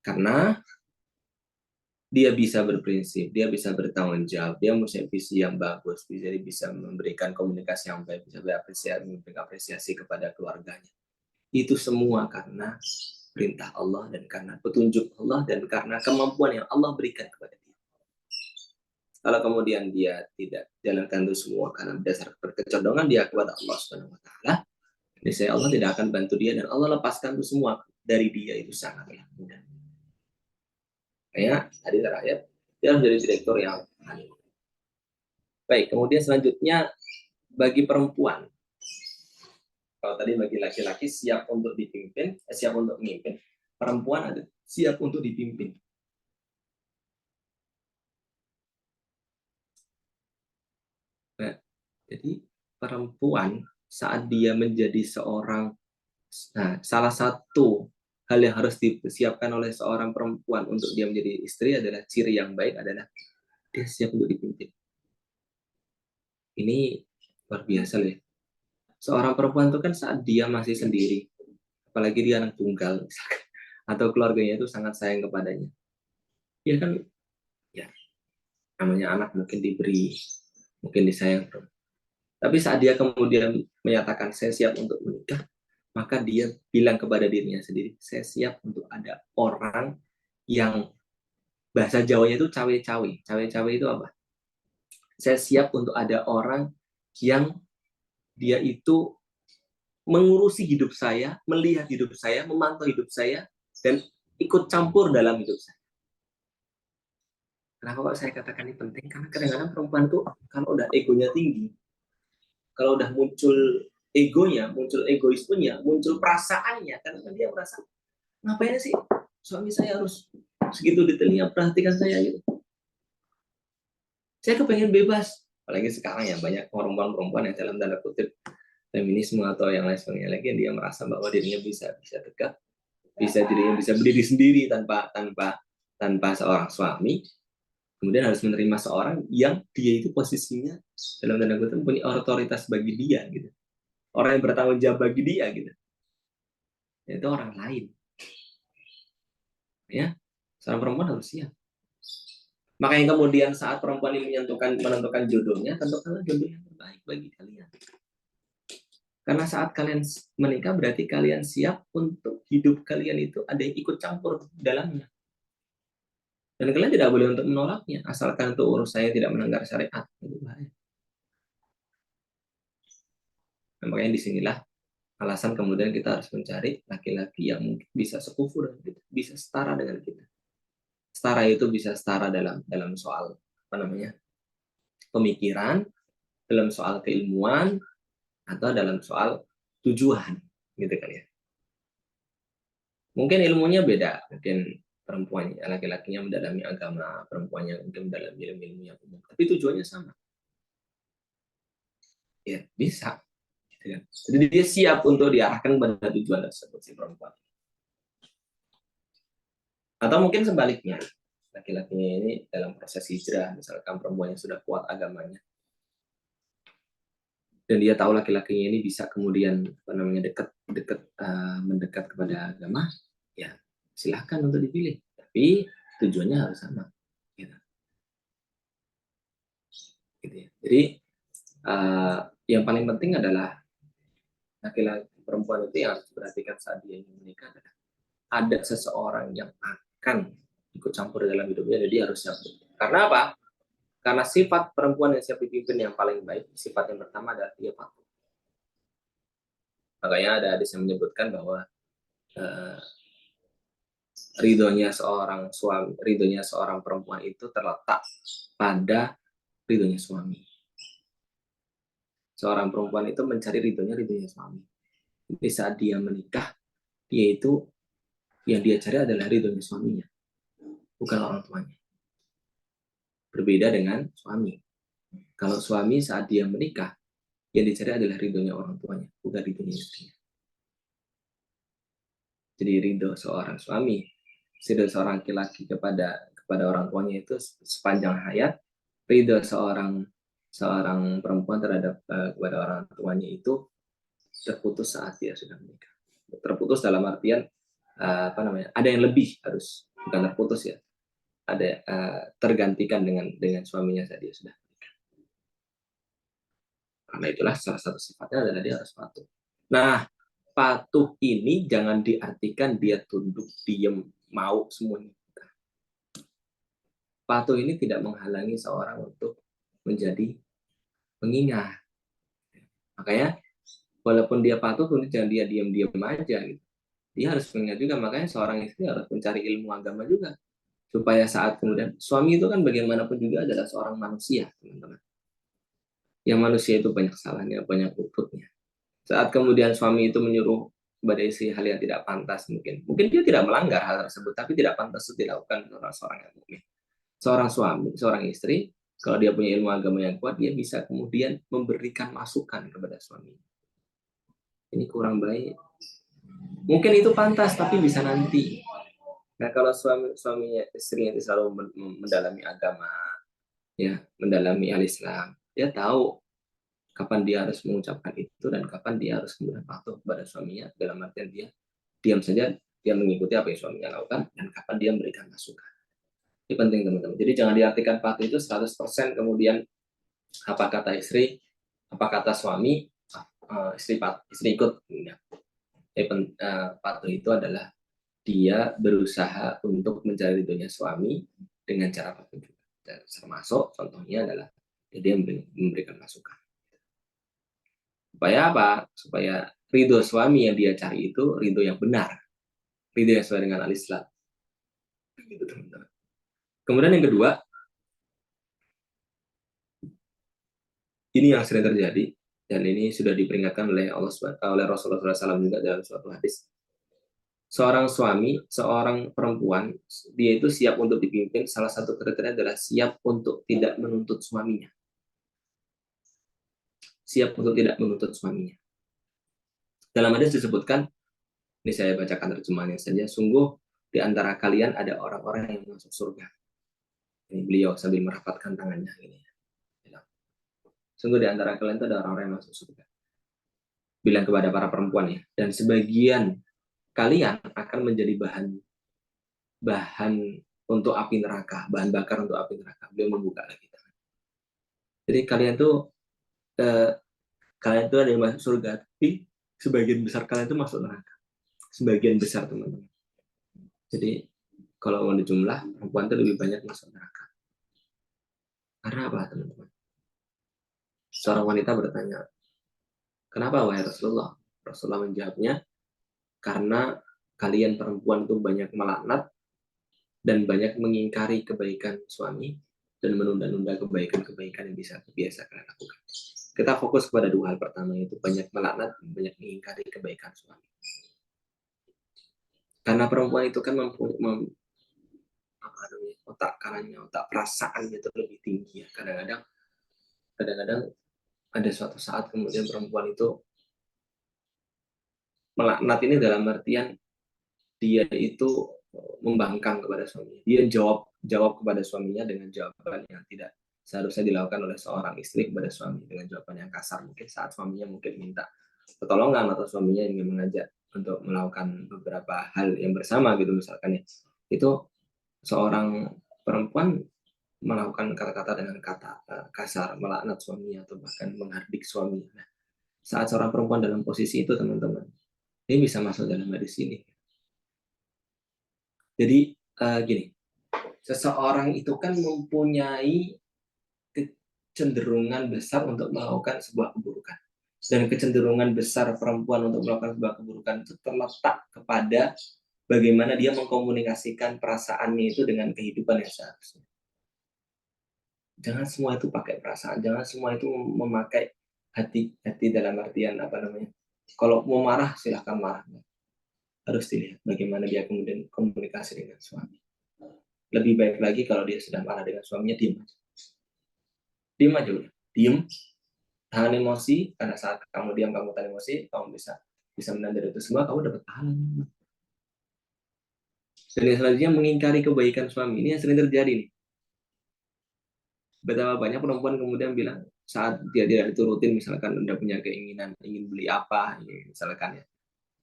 Karena dia bisa berprinsip, dia bisa bertanggung jawab, dia punya visi yang bagus, jadi bisa memberikan komunikasi yang baik, bisa memberikan apresiasi kepada keluarganya. Itu semua karena perintah Allah dan karena petunjuk Allah dan karena kemampuan yang Allah berikan kepada dia. Kalau kemudian dia tidak jalankan itu semua karena dasar kecondongan dia kepada Allah Subhanahu wa taala, niscaya Allah tidak akan bantu dia dan Allah lepaskan itu semua dari dia, itu sangatlah mudah. Kayak tadi terakhir, dia harus menjadi direktur yang hanif. Baik, kemudian selanjutnya bagi perempuan. Kalau tadi bagi laki-laki siap untuk dipimpin, siap untuk memimpin. Perempuan ada siap untuk dipimpin. Nah, jadi perempuan saat dia menjadi seorang, nah salah satu hal yang harus disiapkan oleh seorang perempuan untuk dia menjadi istri adalah ciri yang baik adalah dia siap untuk dipimpin. Ini luar biasa loh. Seorang perempuan itu kan saat dia masih sendiri, apalagi dia anak tunggal, misalkan, atau keluarganya itu sangat sayang kepadanya. Ya kan, ya namanya anak mungkin diberi, mungkin disayang. Tapi saat dia kemudian menyatakan saya siap untuk menikah, maka dia bilang kepada dirinya sendiri, saya siap untuk ada orang yang bahasa Jawanya itu cawe-cawe. Cawe-cawe itu apa? Saya siap untuk ada orang yang dia itu mengurusi hidup saya, melihat hidup saya, memantau hidup saya, dan ikut campur dalam hidup saya. Kenapa kok saya katakan ini penting? Karena kadang-kadang perempuan tuh kalau udah egonya tinggi, kalau udah muncul egonya, muncul egoismenya, muncul perasaannya, karena dia merasa ngapain sih suami saya harus segitu detailnya perhatikan saya gitu. Saya kepengen bebas, apalagi sekarang ya banyak perempuan-perempuan yang dalam tanda kutip feminisme atau yang lain sebagainya lagi, dia merasa bahwa dirinya bisa tegak, dirinya bisa berdiri sendiri tanpa seorang suami, kemudian harus menerima seorang yang dia itu posisinya dalam tanda kutip punya otoritas bagi dia gitu, orang yang bertanggung jawab bagi dia gitu, itu orang lain ya. Seorang perempuan harus siap. Makanya kemudian saat perempuan ini menentukan jodohnya, tentukanlah jodoh yang terbaik bagi kalian. Karena saat kalian menikah berarti kalian siap untuk hidup kalian itu ada yang ikut campur dalamnya. Dan kalian tidak boleh untuk menolaknya, asalkan itu urusannya tidak melanggar syariat. Itu bahaya. Nah, makanya disinilah alasan kemudian kita harus mencari laki-laki yang mungkin bisa sekufu dengan kita, bisa setara dengan kita. Setara itu bisa setara dalam soal apa namanya pemikiran, dalam soal keilmuan, atau dalam soal tujuan, gitu kali ya. Mungkin ilmunya beda, mungkin perempuannya, laki-lakinya mendalami agama, perempuannya mungkin mendalami ilmu-ilmu yang umum, tapi tujuannya sama. Ya, bisa. Gitu kan. Jadi dia siap untuk diarahkan pada tujuan tersebut si perempuan. Atau mungkin sebaliknya, laki-lakinya ini dalam proses hijrah, misalkan perempuan yang sudah kuat agamanya, dan dia tahu laki-lakinya ini bisa kemudian apa namanya mendekat kepada agama, ya silahkan untuk dipilih. Tapi tujuannya harus sama. Gitu. Gitu ya. Jadi yang paling penting adalah laki-laki perempuan itu yang harus diperhatikan saat dia ingin menikah adalah ada seseorang yang akan ikut campur dalam hidupnya, jadi dia harus siap. Karena apa? Karena sifat perempuan yang siap dipimpin yang paling baik, sifat yang pertama adalah dia patuh. Makanya ada hadis yang menyebutkan bahwa eh, ridhonya seorang perempuan itu terletak pada ridhonya suami. Seorang perempuan itu mencari ridhonya suami. Jadi saat dia menikah, dia itu yang dia cari adalah ridhonya suaminya, bukan orang tuanya. Berbeda dengan suami. Kalau suami saat dia menikah, yang dicari adalah ridhonya orang tuanya, bukan ridhonya istrinya. Jadi ridho seorang suami, ridho seorang laki-laki kepada orang tuanya itu sepanjang hayat, ridho seorang seorang perempuan terhadap kepada orang tuanya itu terputus saat dia sudah menikah. Terputus dalam artian apa namanya? Ada yang lebih, harus bukan terputus ya. Ada tergantikan dengan suaminya saat dia sudah menikah. Karena itulah salah satu sifatnya adalah dia harus patuh. Nah, patuh ini jangan diartikan dia tunduk, diem, mau semuanya. Patuh ini tidak menghalangi seorang untuk menjadi pengingat. Makanya walaupun dia patuh, pun jangan dia diam-diam aja gitu. Dia harus mengingat juga, makanya seorang istri harus mencari ilmu agama juga. Supaya saat kemudian, suami itu kan bagaimanapun juga adalah seorang manusia, teman-teman. Yang manusia itu banyak salahnya, banyak luputnya. Saat kemudian suami itu menyuruh kepada istri hal yang tidak pantas, mungkin dia tidak melanggar hal tersebut, tapi tidak pantas itu dilakukan oleh seorang yang mukmin. Seorang suami, seorang istri, kalau dia punya ilmu agama yang kuat, dia bisa kemudian memberikan masukan kepada suami. Ini kurang baik. Mungkin itu pantas, tapi bisa nanti. Nah, kalau suaminya istrinya itu selalu mendalami agama, ya, mendalami al-Islam, dia tahu kapan dia harus mengucapkan itu dan kapan dia harus kemudian patuh kepada suaminya, dalam artian dia diam saja, dia mengikuti apa yang suaminya lakukan, dan kapan dia memberikan masukan. Ini penting, teman-teman. Jadi jangan diartikan patuh itu 100% kemudian apa kata istri, apa kata suami, istri ikut. Ya. Patuh itu adalah dia berusaha untuk mencari ridhonya suami dengan cara apapun juga. Termasuk contohnya adalah dia memberikan masukan. Supaya apa? Supaya ridho suami yang dia cari itu ridho yang benar, ridho yang sesuai dengan al-Islam. Gitu, teman-teman. Kemudian yang kedua, ini yang sering terjadi dan ini sudah diperingatkan oleh Rasulullah SAW juga dalam suatu hadis. Seorang suami, seorang perempuan, dia itu siap untuk dipimpin. Salah satu kriteria adalah siap untuk tidak menuntut suaminya. Siap untuk tidak menuntut suaminya. Dalam hadis disebutkan, ini saya bacakan terjemahannya saja, sungguh di antara kalian ada orang-orang yang masuk surga. Ini beliau sambil merapatkan tangannya. Ini. Sungguh di antara kalian itu ada orang-orang yang masuk surga. Bilang kepada para perempuan ya. Dan sebagian kalian akan menjadi bahan untuk api neraka, bahan bakar untuk api neraka. Beliau membuka lagi. Jadi eh, kalian tuh ada yang masuk surga, tapi sebagian besar kalian itu masuk neraka. Sebagian besar, teman-teman. Jadi kalau mau dijumlah, perempuan itu lebih banyak masuk neraka. Karena apa, teman-teman? Seorang wanita bertanya, kenapa wahai Rasulullah? Rasulullah menjawabnya, karena kalian perempuan itu banyak melaknat dan banyak mengingkari kebaikan suami dan menunda-nunda kebaikan-kebaikan yang bisa biasa kalian lakukan. Kita fokus kepada dua hal. Pertama itu banyak melaknat dan banyak mengingkari kebaikan suami. Karena perempuan itu kan mempunyai otak kanannya, otak perasaannya itu lebih tinggi ya. Kadang-kadang ada suatu saat kemudian perempuan itu melaknat ini dalam artian dia itu membangkang kepada suaminya. Dia jawab kepada suaminya dengan jawaban yang tidak seharusnya dilakukan oleh seorang istri kepada suami, dengan jawaban yang kasar mungkin saat suaminya mungkin minta pertolongan atau suaminya ingin mengajak untuk melakukan beberapa hal yang bersama gitu misalkan ya. Itu seorang perempuan melakukan kata-kata dengan kata kasar, melaknat suaminya atau bahkan menghardik suaminya. Nah, saat seorang perempuan dalam posisi itu, teman-teman, ini bisa masuk dalam hadis ini. Jadi gini, seseorang itu kan mempunyai kecenderungan besar untuk melakukan sebuah keburukan. Dan kecenderungan besar perempuan untuk melakukan sebuah keburukan itu terletak kepada bagaimana dia mengkomunikasikan perasaannya itu dengan kehidupan yang seharusnya. Jangan semua itu pakai perasaan, jangan semua itu memakai hati dalam artian apa namanya. Kalau mau marah silahkan marah. Harus dilihat bagaimana dia kemudian komunikasi dengan suami. Lebih baik lagi kalau dia sudah marah dengan suaminya, diam aja. Diam aja udah. Diam, tahan emosi, karena saat kamu diam, kamu tahan emosi, kamu bisa menang dari itu semua, kamu dapat pahala. Dan yang selanjutnya mengingkari kebaikan suami. Ini yang sering terjadi nih. Betapa banyak perempuan kemudian bilang saat dia tidak diturutin, misalkan Anda punya keinginan ingin beli apa, misalkan ya,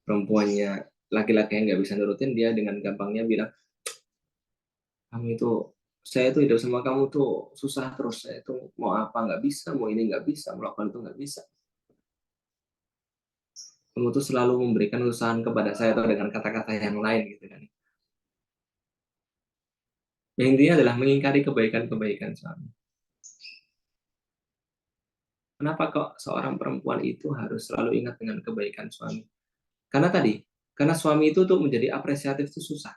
perempuannya laki-laki yang nggak bisa nurutin, dia dengan gampangnya bilang, kamu itu, saya itu hidup sama kamu tuh susah terus, saya itu mau apa nggak bisa, mau ini nggak bisa, melakukan itu nggak bisa. Kamu tuh selalu memberikan usahaan kepada saya atau dengan kata-kata yang lain gitu kan. Yang intinya adalah mengingkari kebaikan-kebaikan suami. Kenapa kok seorang perempuan itu harus selalu ingat dengan kebaikan suami? Karena suami itu tuh menjadi apresiatif itu susah.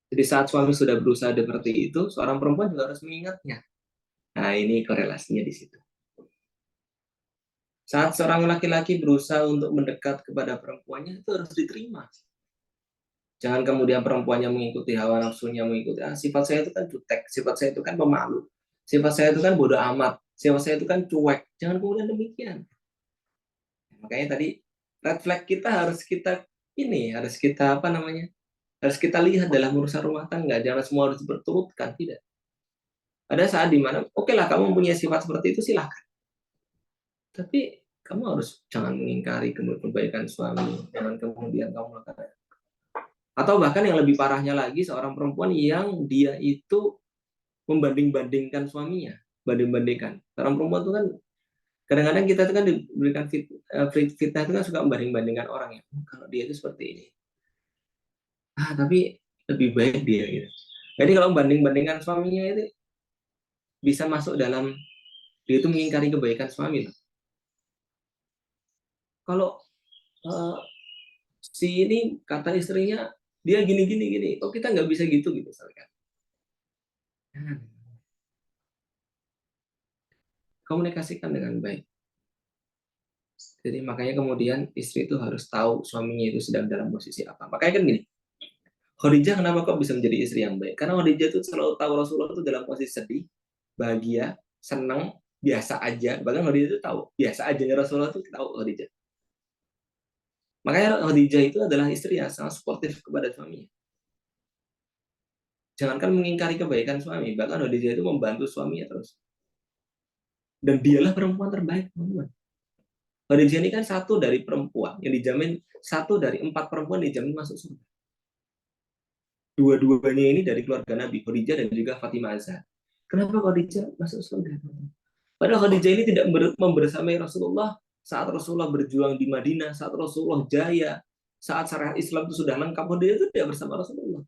Jadi saat suami sudah berusaha seperti itu, seorang perempuan juga harus mengingatnya. Nah, ini korelasinya di situ. Saat seorang laki-laki berusaha untuk mendekat kepada perempuannya, itu harus diterima. Jangan kemudian perempuannya mengikuti hawa nafsunya, mengikuti, sifat saya itu kan jutek, sifat saya itu kan pemalu, sifat saya itu kan bodoh amat, sifat saya itu kan cuek. Jangan kemudian demikian. Makanya tadi red flag kita harus kita harus kita lihat dalam urusan rumah tangga. Jangan semua harus berturutkan, tidak. Ada saat dimana, oke lah kamu punya sifat seperti itu silahkan. Tapi kamu harus jangan mengingkari kebaikan suami, jangan kemudian kamu melakukan. Atau bahkan yang lebih parahnya lagi, seorang perempuan yang dia itu membanding-bandingkan suaminya, banding-bandingkan. Seorang perempuan itu kan kadang-kadang kita itu kan diberikan fitnah itu kan suka membanding-bandingkan orang ya. Kalau dia itu seperti ini. Tapi lebih baik dia gitu. Jadi kalau membanding-bandingkan suaminya itu bisa masuk dalam dia itu mengingkari kebaikan suami loh. Kalau si ini kata istrinya dia gini, oh kita nggak bisa gitu misalkan. Komunikasikan dengan baik. Jadi makanya kemudian istri itu harus tahu suaminya itu sedang dalam posisi apa. Makanya kan gini, Khadijah kenapa kok bisa menjadi istri yang baik? Karena Khadijah itu selalu tahu Rasulullah itu dalam posisi sedih, bahagia, senang, biasa aja. Bahkan Khadijah itu tahu, biasa aja Rasulullah itu tahu Khadijah. Makanya Khadijah itu adalah istri yang sangat suportif kepada suaminya. Jangankan mengingkari kebaikan suami, bahkan Khadijah itu membantu suaminya terus. Dan dialah perempuan terbaik, teman-teman. Khadijah ini kan satu dari perempuan yang dijamin, satu dari 4 perempuan dijamin masuk surga. Dua-duanya ini dari keluarga Nabi, Khadijah dan juga Fatimah Azhar. Kenapa Khadijah masuk surga? Padahal Khadijah ini tidak membersamai Rasulullah saat Rasulullah berjuang di Madinah, saat Rasulullah jaya, saat syariat Islam itu sudah lengkap. Khadijah itu tidak bersama Rasulullah.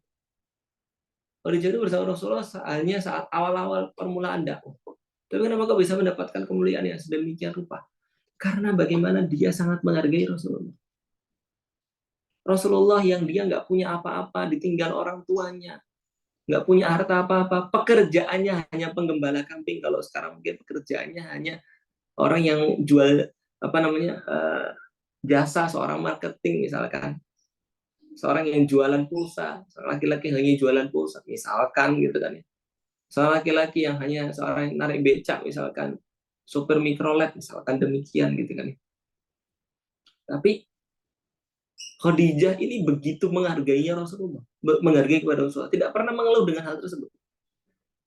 Khadijah itu bersama Rasulullah hanya saat awal-awal permulaan dakwah. Tapi kenapa kau bisa mendapatkan kemuliaan yang sedemikian rupa? Karena bagaimana dia sangat menghargai Rasulullah. Rasulullah yang dia nggak punya apa-apa, ditinggal orang tuanya, nggak punya harta apa-apa, pekerjaannya hanya penggembala kambing. Kalau sekarang mungkin pekerjaannya hanya orang yang jual apa namanya jasa, seorang marketing misalkan, seorang yang jualan pulsa, seorang laki-laki hanya jualan pulsa misalkan gitu kan ya, seorang laki-laki yang hanya seorang narik becak misalkan, supir mikrolet misalkan, demikian gitu kan ya. Tapi Khadijah ini begitu menghargainya Rasulullah, menghargai kepada Rasulullah, tidak pernah mengeluh dengan hal tersebut,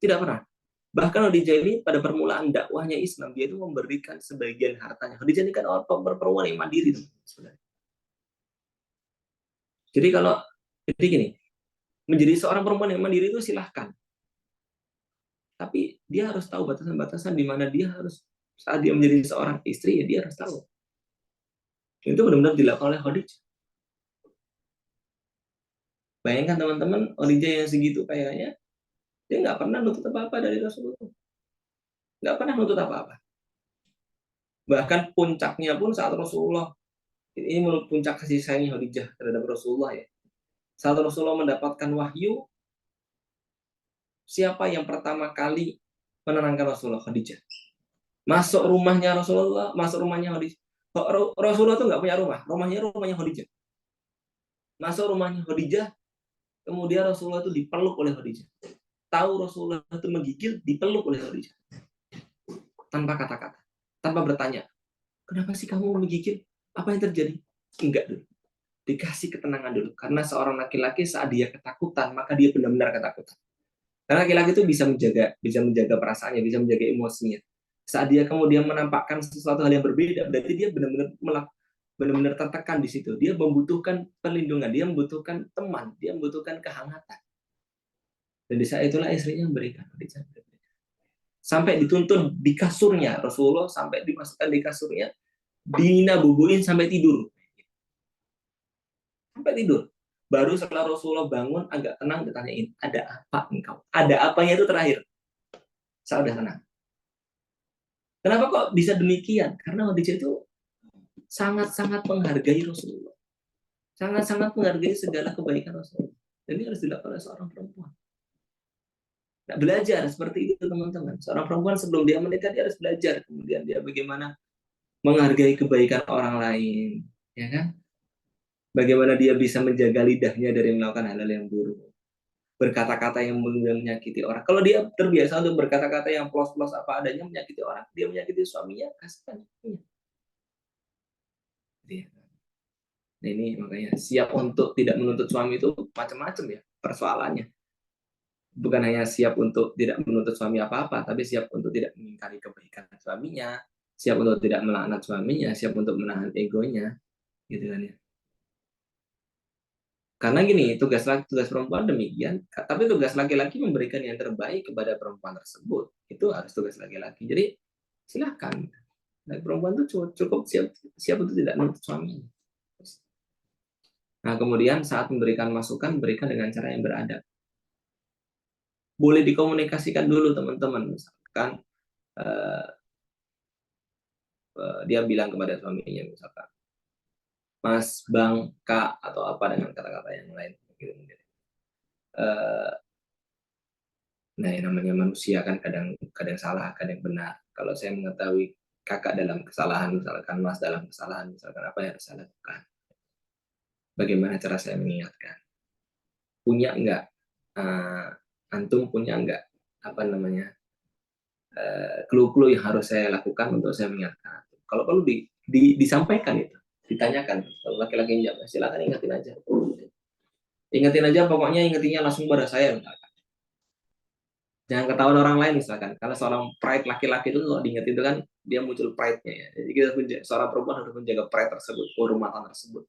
tidak pernah. Bahkan Khadijah ini pada permulaan dakwahnya Islam, dia itu memberikan sebagian hartanya. Khadijah ini kan orang perempuan yang mandiri sebenarnya. Jadi kalau jadi gini, menjadi seorang perempuan yang mandiri itu silahkan, tapi dia harus tahu batasan-batasan di mana dia harus, saat dia menjadi seorang istri ya dia harus tahu. Itu benar-benar dilakukan oleh Khadijah. Bayangkan teman-teman, Khadijah yang segitu kayaknya, dia nggak pernah nuntut apa-apa dari Rasulullah, nggak pernah nuntut apa-apa. Bahkan puncaknya pun saat Rasulullah, ini menurut puncak kasih sayangnya Khadijah terhadap Rasulullah ya. Saat Rasulullah mendapatkan wahyu, siapa yang pertama kali menenangkan Rasulullah? Khadijah. Masuk rumahnya Rasulullah, masuk rumahnya Khadijah. Rasulullah tuh nggak punya rumah, rumahnya Khadijah. Masuk rumahnya Khadijah, kemudian Rasulullah itu dipeluk oleh Khadijah. Tahu Rasulullah itu menggigil, dipeluk oleh Khadijah. Tanpa kata-kata, tanpa bertanya, kenapa sih kamu menggigil? Apa yang terjadi? Enggak dulu. Dikasih ketenangan dulu. Karena seorang laki-laki saat dia ketakutan, maka dia benar-benar ketakutan. Karena laki-laki itu bisa menjaga perasaannya, bisa menjaga emosinya. Saat dia kemudian menampakkan sesuatu hal yang berbeda, berarti dia benar-benar tertekan di situ. Dia membutuhkan perlindungan, dia membutuhkan teman, dia membutuhkan kehangatan. Dan di saat itulah istrinya memberikan. Sampai dituntun di kasurnya, Rasulullah sampai dimasukkan di kasurnya, dinabubuin sampai tidur. Sampai tidur. Baru setelah Rasulullah bangun agak tenang ditanyain, ada apa engkau? Ada apanya itu terakhir. Saya udah tenang. Kenapa kok bisa demikian? Karena Khadijah itu sangat-sangat menghargai Rasulullah. Sangat-sangat menghargai segala kebaikan Rasulullah. Dan ini harus dilakukan oleh seorang perempuan. Nah, belajar seperti itu teman-teman. Seorang perempuan sebelum dia menikah dia harus belajar. Kemudian dia bagaimana menghargai kebaikan orang lain. Ya kan? Bagaimana dia bisa menjaga lidahnya dari melakukan hal-hal yang buruk. Berkata-kata yang menyakiti orang. Kalau dia terbiasa untuk berkata-kata yang plos-plos apa adanya menyakiti orang, dia menyakiti suaminya, kasihan. Nah, ini makanya siap untuk tidak menuntut suami itu macam-macam ya persoalannya. Bukan hanya siap untuk tidak menuntut suami apa-apa, tapi siap untuk tidak mengingkari kebaikan suaminya, siap untuk tidak melaknat suaminya, siap untuk menahan egonya, gitu kan ya. Karena gini, tugas perempuan demikian, tapi tugas laki-laki memberikan yang terbaik kepada perempuan tersebut. Itu harus tugas laki-laki. Jadi silahkan. Nah, perempuan itu cukup siap untuk tidak menuntut suaminya. Nah, kemudian saat memberikan masukan, berikan dengan cara yang beradab. Boleh dikomunikasikan dulu teman-teman. Misalkan dia bilang kepada suaminya, misalkan, Mas, Bang, Kak, atau apa dengan kata-kata yang lain. Nah, yang namanya manusia kan kadang salah, kadang benar. Kalau saya mengetahui kakak dalam kesalahan, misalkan Mas dalam kesalahan, misalkan apa yang harus saya lakukan? Bagaimana cara saya mengingatkan? Punya enggak? Antum punya enggak apa namanya clue-clue yang harus saya lakukan untuk saya mengingatkan? Kalau perlu disampaikan itu, ditanyakan. Kalau laki-laki yang jawab, silakan ingatin aja, pokoknya ingetinnya langsung pada saya misalkan. Jangan ketahuan orang lain misalkan. Karena seorang pride laki-laki itu kalau diingat itu kan dia muncul pride-nya ya. Jadi kita seorang perempuan harus menjaga pride tersebut, kehormatan tersebut.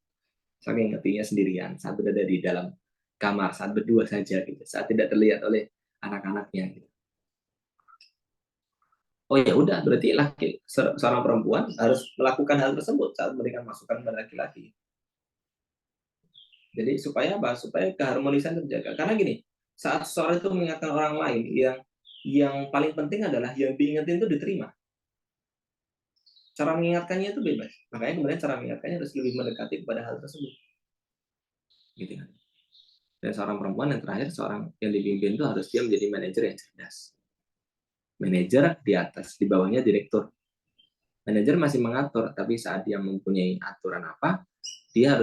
Saking ingetinnya sendirian saat berada di dalam kamar saat berdua saja gitu, saat tidak terlihat oleh anak-anaknya gitu. Oh ya udah, berarti seorang perempuan harus melakukan hal tersebut saat memberikan masukan kepada laki-laki. Jadi supaya apa? Supaya keharmonisan terjaga. Karena gini, saat seorang itu mengingatkan orang lain, yang paling penting adalah yang diingetin itu diterima. Cara mengingatkannya itu bebas. Makanya kemudian cara mengingatkannya harus lebih mendekati kepada hal tersebut. Gitu kan. Dan seorang perempuan yang terakhir, seorang yang dipimpin itu harus dia menjadi manajer yang cerdas. Manajer di atas, di bawahnya direktur. Manajer masih mengatur, tapi saat dia mempunyai aturan apa, dia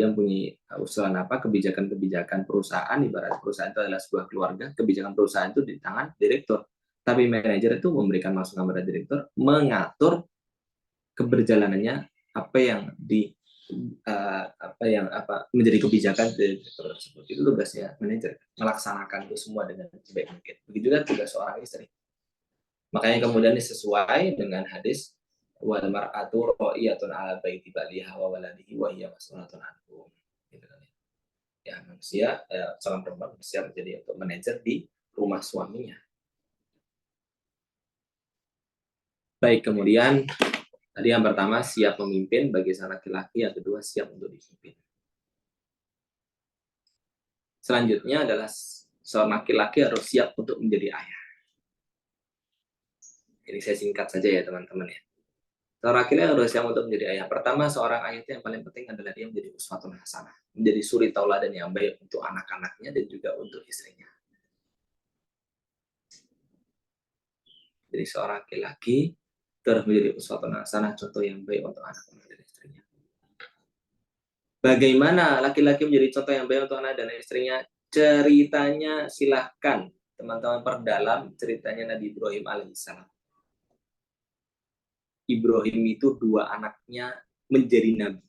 mempunyai usulan apa, kebijakan-kebijakan perusahaan, ibarat perusahaan itu adalah sebuah keluarga, kebijakan perusahaan itu di tangan direktur. Tapi manajer itu memberikan masukan kepada direktur, mengatur keberjalanannya apa yang menjadi kebijakan direktur tersebut. Itu tugasnya manajer, melaksanakan itu semua dengan sebaik mungkin. Begitu juga tugas seorang istri. Makanya kemudian sesuai dengan hadis wal mar'atu ra'iyatun 'ala baiti baliha wa waladihi wa hiya mas'ulatun anhum. Gitu kan. Ya, manusia seorang perempuan bersiap menjadi untuk manajer di rumah suaminya. Baik, kemudian tadi yang pertama siap memimpin bagi sang laki-laki, yang kedua siap untuk dipimpin. Selanjutnya adalah seorang laki-laki harus siap untuk menjadi ayah. Jadi saya singkat saja ya teman-teman ya. Seorang laki-laki harus siap untuk menjadi ayah. Pertama, seorang ayah itu yang paling penting adalah dia menjadi uswatun hasanah, menjadi suri tauladan yang baik untuk anak-anaknya dan juga untuk istrinya. Jadi seorang laki-laki terus menjadi uswatun hasanah, contoh yang baik untuk anak-anak dan istrinya. Bagaimana laki-laki menjadi contoh yang baik untuk anak dan istrinya? Ceritanya silahkan teman-teman perdalam ceritanya Nabi Ibrahim alaihissalam. Ibrahim itu dua anaknya menjadi nabi.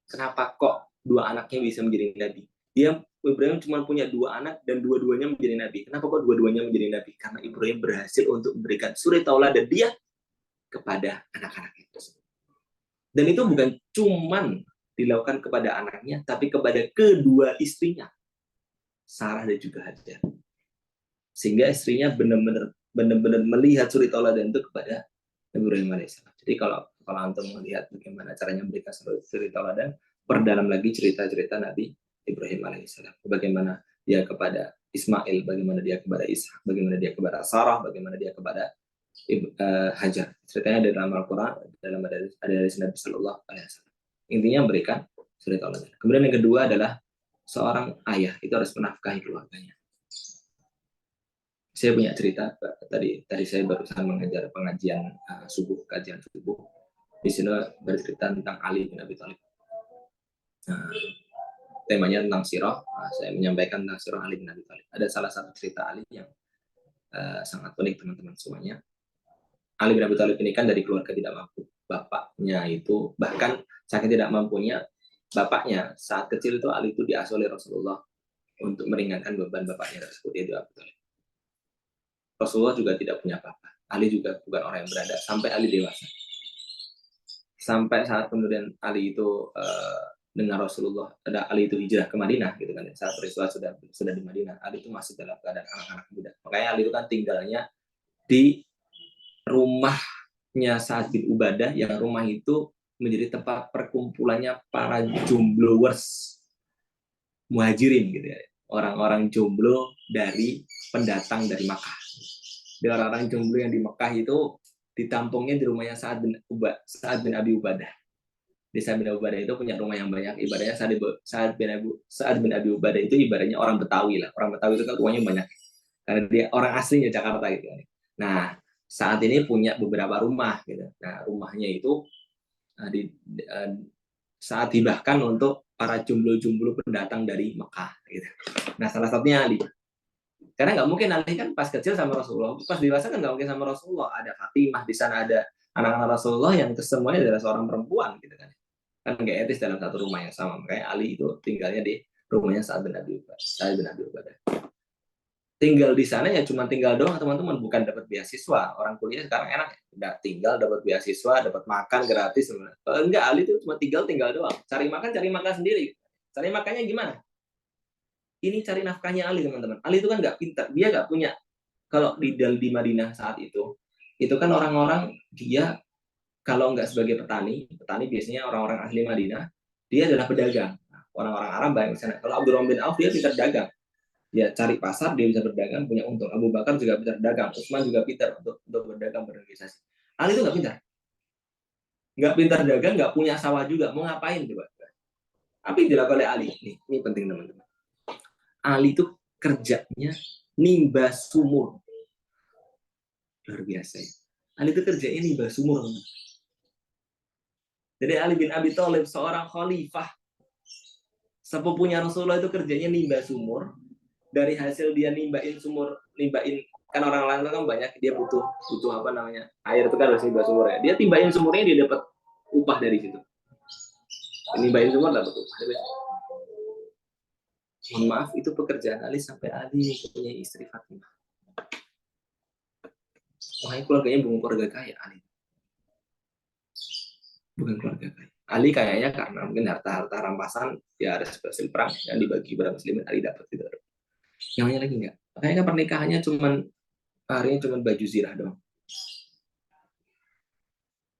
Kenapa kok dua anaknya bisa menjadi nabi? Ibrahim cuma punya dua anak dan dua-duanya menjadi nabi. Kenapa kok dua-duanya menjadi nabi? Karena Ibrahim berhasil untuk memberikan suri tauladan dia kepada anak-anaknya tersebut. Dan itu bukan cuma dilakukan kepada anaknya, tapi kepada kedua istrinya, Sarah dan juga Hajar. Sehingga istrinya benar-benar melihat suri tauladan itu kepada Ibrahim alaihissalam. Jadi kalau antum melihat bagaimana caranya memberikan suri tauladan, perdalam lagi cerita-cerita Nabi Ibrahim alaihissalam. Bagaimana dia kepada Ismail, bagaimana dia kepada Ishak, bagaimana dia kepada Sarah, bagaimana dia kepada Hajar. Ceritanya ada dalam Al-Quran, dalam ada dari Nabi Sallallahu Alaihi Wasallam. Intinya memberikan suri tauladan. Kemudian yang kedua adalah seorang ayah itu harus menafkahi keluarganya. Saya punya cerita tadi saya barusan mengajar pengajian subuh, kajian subuh. Di sini bercerita tentang Ali bin Abi Thalib. Temanya tentang sirah. Saya menyampaikan tentang sirah Ali bin Abi Thalib. Ada salah satu cerita Ali yang sangat unik teman-teman semuanya. Ali bin Abi Thalib ini kan dari keluarga tidak mampu. Bapaknya itu bahkan saking tidak mampunya, bapaknya saat kecil itu Ali itu diasuh oleh Rasulullah untuk meringankan beban bapaknya tersebut, yaitu Abu Thalib. Rasulullah juga tidak punya apa-apa. Ali juga bukan orang yang berada sampai Ali dewasa. Sampai saat kemudian Ali itu dengan Rasulullah, Ali itu hijrah ke Madinah gitu kan. Saat peristiwa sudah di Madinah, Ali itu masih dalam keadaan anak-anak muda. Makanya Ali itu kan tinggalnya di rumahnya Sa'ad bin Ubadah, yang rumah itu menjadi tempat perkumpulannya para jomblowers muhajirin gitu ya. Orang-orang jomblo dari pendatang dari Makkah. Di orang-orang jomblo yang di Mekah itu ditampungnya di rumahnya Sa'ad bin Abi Ubadah. Di Sa'ad bin Abi Ubadah itu punya rumah yang banyak. Ibaratnya Sa'ad bin Abi Ubadah itu ibaratnya orang Betawi lah. Orang Betawi itu kan rumahnya banyak. Karena dia orang aslinya Jakarta gitu. Nah, saat ini punya beberapa rumah gitu. Nah, rumahnya itu saat dihibahkan untuk para jomblo-jomblo pendatang dari Mekah gitu. Nah, salah satunya Ali. Karena nggak mungkin Ali kan pas kecil sama Rasulullah, pas dewasa kan nggak mungkin sama Rasulullah. Ada Fatimah di sana, ada anak-anak Rasulullah yang kesemuanya adalah seorang perempuan gitu kan. Kan nggak etis dalam satu rumah yang sama. Makanya Ali itu tinggalnya di rumahnya Sa'ad bin Abi Ubadah. Tinggal di sana ya cuma tinggal doang teman-teman, bukan dapat beasiswa. Orang kuliah sekarang enak, udah tinggal dapat beasiswa, dapat makan gratis. Enggak, Ali itu cuma tinggal doang. Cari makan sendiri. Cari makannya gimana? Ini cari nafkahnya Ali, teman-teman. Ali itu kan nggak pintar, dia nggak punya. Kalau di Madinah saat itu kan orang-orang dia kalau nggak sebagai petani, petani biasanya orang-orang asli Madinah, dia adalah pedagang. Nah, orang-orang Arab banyak di sana. Kalau Abdurrahman bin Auf dia pintar dagang, dia cari pasar, dia bisa berdagang, punya untung. Abu Bakar juga pintar dagang, Utsman juga pintar untuk berdagang, bernegosiasi. Ali itu nggak pintar, dagang, nggak punya sawah juga, mau ngapain coba? Apa yang dilakukan oleh Ali? Ini penting teman-teman. Ali itu kerjanya nimba sumur, luar biasa ya. Ali itu kerjanya nimba sumur. Jadi Ali bin Abi Thalib seorang khalifah, sepupunya Rasulullah, itu kerjanya nimba sumur. Dari hasil dia nimbain sumur, nimbain, kan orang lain kan banyak, dia butuh apa namanya, air itu kan harus nimba sumur ya. Dia timbain sumurnya, dia dapat upah dari situ. Nimbain sumur dapat upah. Mohon maaf, itu pekerjaan Ali sampai Ali punya istri Fatimah. Makanya keluarganya bukan keluarga kaya Ali. Bukan keluarga kaya. Ali kayaknya karena mungkin harta rampasan, ya ada hasil perang yang dibagi pada muslimin, Ali dapat itu. Yang lainnya lagi enggak. Makanya kan pernikahannya harinya cuma baju zirah doang.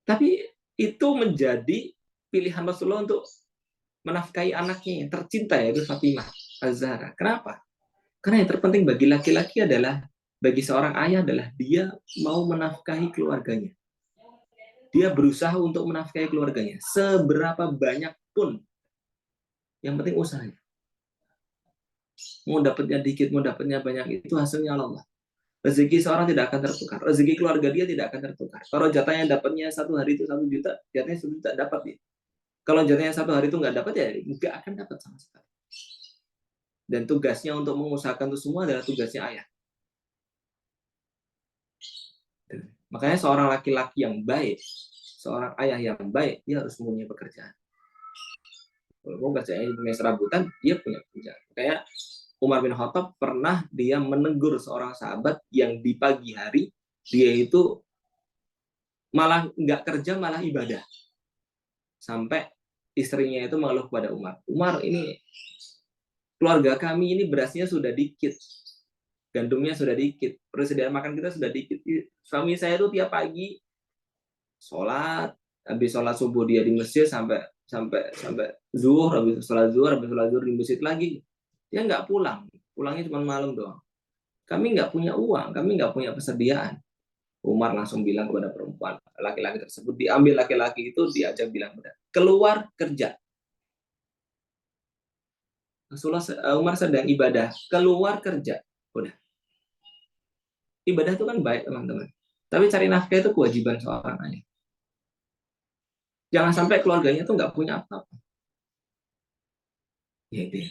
Tapi itu menjadi pilihan Rasulullah untuk menafkahi anaknya yang tercinta, yaitu Fatimah Az-Zahra. Kenapa? Karena yang terpenting bagi laki-laki adalah, bagi seorang ayah adalah dia mau menafkahi keluarganya. Dia berusaha untuk menafkahi keluarganya. Seberapa banyak pun, yang penting usahanya. Mau dapatnya dikit, mau dapatnya banyak, itu hasilnya Allah. Rezeki seorang tidak akan tertukar. Rezeki keluarga dia tidak akan tertukar. Kalau jatahnya dapatnya satu hari itu 1 juta, jatahnya 1 juta dapat dia. Kalau jatahnya satu hari itu nggak dapat, ya nggak akan dapat sama sekali. Dan tugasnya untuk mengusahakan itu semua adalah tugasnya ayah. Makanya seorang laki-laki yang baik, seorang ayah yang baik, dia harus mempunyai pekerjaan. Kalau kerjanya punya serabutan, dia punya pekerjaan. Kayak Umar bin Khattab pernah dia menegur seorang sahabat yang di pagi hari dia itu malah nggak kerja, malah ibadah. Sampai istrinya itu mengeluh kepada Umar, Umar, ini keluarga kami ini berasnya sudah dikit, gandumnya sudah dikit, persediaan makan kita sudah dikit. Suami saya itu tiap pagi sholat, habis sholat subuh dia di masjid sampai zuhur, habis sholat zuhur di masjid lagi, dia nggak pulang, pulangnya cuma malam doang. Kami nggak punya uang, kami nggak punya persediaan. Umar langsung bilang kepada perempuan, laki-laki tersebut, diambil laki-laki itu, diajak bilang, keluar kerja. Umar sedang ibadah, keluar kerja. Udah. Ibadah itu kan baik, teman-teman. Tapi cari nafkah itu kewajiban seorang ayah. Jangan sampai keluarganya itu nggak punya apa-apa. Ya, itu.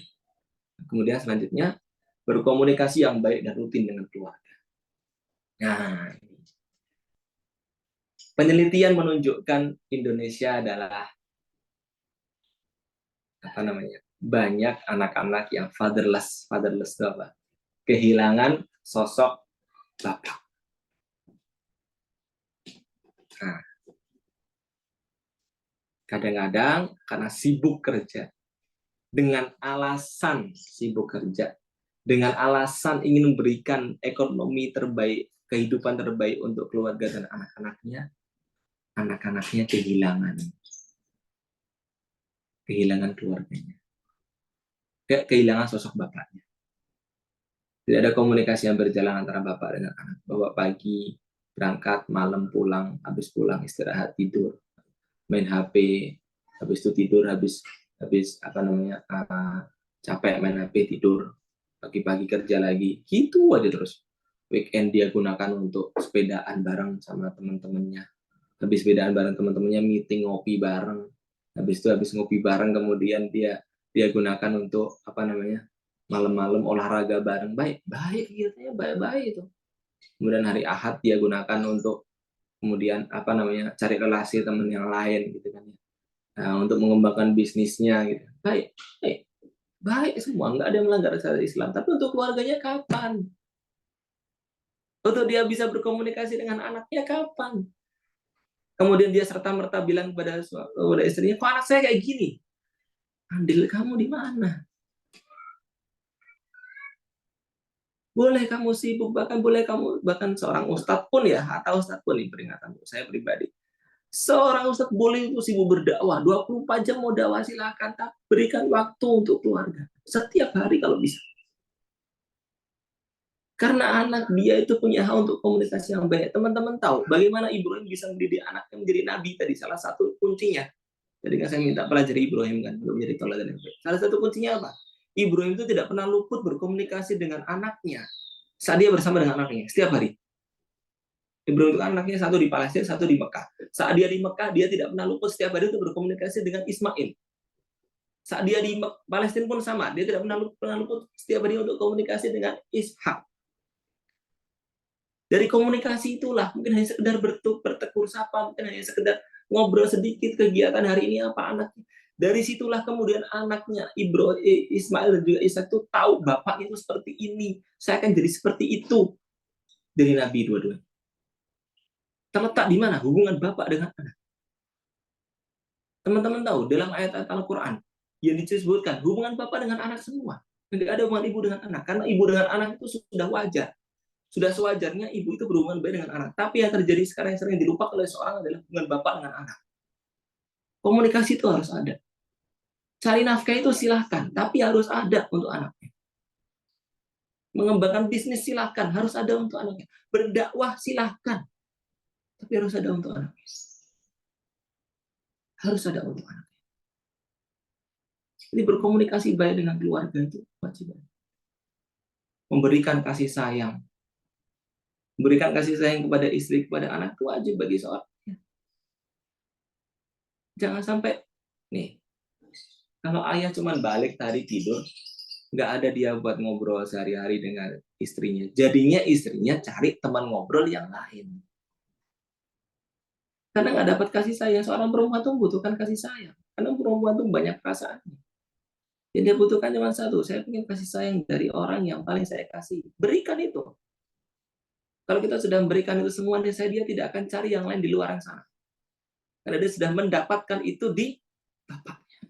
Kemudian selanjutnya, berkomunikasi yang baik dan rutin dengan keluarga. Nah, penelitian menunjukkan Indonesia adalah banyak anak-anak yang fatherless. Fatherless itu apa? Kehilangan sosok bapak. Nah, kadang-kadang karena sibuk kerja, dengan alasan sibuk kerja, dengan alasan ingin memberikan ekonomi terbaik, kehidupan terbaik untuk keluarga dan anak-anaknya kehilangan keluarganya, kehilangan sosok bapaknya. Tidak ada komunikasi yang berjalan antara bapak dengan anak. Bapak pagi berangkat, malam pulang, habis pulang istirahat, tidur, main HP, habis itu tidur, habis capek main HP, tidur, pagi-pagi kerja lagi, gitu aja terus. Weekend dia gunakan untuk sepedaan bareng sama teman-temannya, habis sepedaan bareng teman-temannya meeting, ngopi bareng, habis ngopi bareng kemudian dia gunakan untuk malam-malam olahraga bareng, baik gitu ya, baik itu. Kemudian hari Ahad dia gunakan untuk kemudian cari relasi teman yang lain gitu kan ya. Nah, untuk mengembangkan bisnisnya gitu. Baik semua, nggak ada yang melanggar syariat Islam. Tapi untuk keluarganya kapan? Untuk dia bisa berkomunikasi dengan anaknya kapan? Kemudian dia serta-merta bilang kepada istrinya, kok anak saya kayak gini? Andil kamu di mana? Boleh kamu sibuk, bahkan seorang ustadz pun ya, atau ustadz pun nih peringatan saya pribadi. Seorang ustadz boleh itu sibuk berdakwah, 24 jam mau dakwah silakan, tapi berikan waktu untuk keluarga. Setiap hari kalau bisa. Karena anak dia itu punya hak untuk komunikasi yang baik. Teman-teman tahu bagaimana Ibrahim bisa mendidik anaknya menjadi nabi tadi. Salah satu kuncinya. Jadi kan saya minta pelajari Ibrahim kan untuk menjadi teladan yang baik. Salah satu kuncinya apa? Ibrahim itu tidak pernah luput berkomunikasi dengan anaknya saat dia bersama dengan anaknya setiap hari. Ibrahim itu kan anaknya satu di Palestina, satu di Mekah. Saat dia di Mekah, dia tidak pernah luput setiap hari untuk berkomunikasi dengan Ismail. Saat dia di Palestina pun sama, dia tidak pernah luput setiap hari untuk komunikasi dengan Ishak. Dari komunikasi itulah, mungkin hanya sekedar bertekur sapa, mungkin hanya sekedar ngobrol sedikit kegiatan hari ini apa anaknya. Dari situlah kemudian anaknya Ismail dan juga Ishak itu tahu bapaknya itu seperti ini, saya akan jadi seperti itu. Dari Nabi dua-duanya. Terletak di mana hubungan bapak dengan anak. Teman-teman tahu dalam ayat-ayat Al-Quran yang disebutkan hubungan bapak dengan anak semua. Tidak ada hubungan ibu dengan anak, karena ibu dengan anak itu sudah wajar. Sudah sewajarnya ibu itu berhubungan baik dengan anak. Tapi yang terjadi sekarang yang sering dilupakan oleh seorang adalah hubungan bapak dengan anak. Komunikasi itu harus ada. Cari nafkah itu silahkan, tapi harus ada untuk anaknya. Mengembangkan bisnis silahkan, harus ada untuk anaknya. Berdakwah silahkan, tapi harus ada untuk anaknya. Harus ada untuk anaknya. Jadi berkomunikasi baik dengan keluarga itu wajib. Memberikan kasih sayang. Memberikan kasih sayang kepada istri, kepada anak itu wajib bagi seorang. Jangan sampai, nih, kalau ayah cuma balik tadi tidur, nggak ada dia buat ngobrol sehari-hari dengan istrinya. Jadinya istrinya cari teman ngobrol yang lain. Karena nggak dapat kasih sayang. Seorang perempuan tuh membutuhkan kasih sayang. Karena perempuan tuh banyak perasaannya. Yang dia butuhkan cuma satu, saya ingin kasih sayang dari orang yang paling saya kasih. Berikan itu. Kalau kita sudah memberikan itu semua, dia tidak akan cari yang lain di luar sana. Karena dia sudah mendapatkan itu di bapaknya.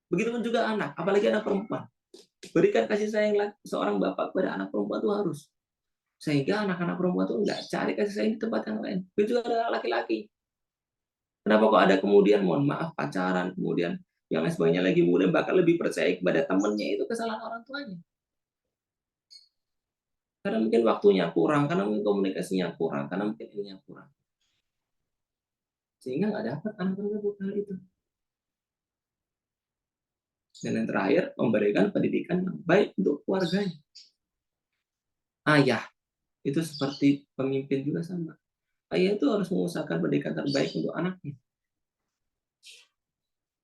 Begitupun juga anak, apalagi anak perempuan. Berikan kasih sayang seorang bapak kepada anak perempuan itu harus. Sehingga anak-anak perempuan itu enggak cari kasih sayang di tempat yang lain. Begitu juga ada laki-laki. Kenapa kok ada kemudian, mohon maaf, pacaran, kemudian yang lain sebagainya lagi, kemudian bahkan lebih percaya kepada temannya, itu kesalahan orang tuanya. Karena mungkin waktunya kurang, karena mungkin komunikasinya kurang, karena mungkin ininya kurang. Sehingga nggak dapat anak tersebut hal itu. Dan yang terakhir, memberikan pendidikan yang baik untuk keluarganya. Ayah, itu seperti pemimpin juga sama. Ayah itu harus mengusahakan pendidikan terbaik untuk anaknya.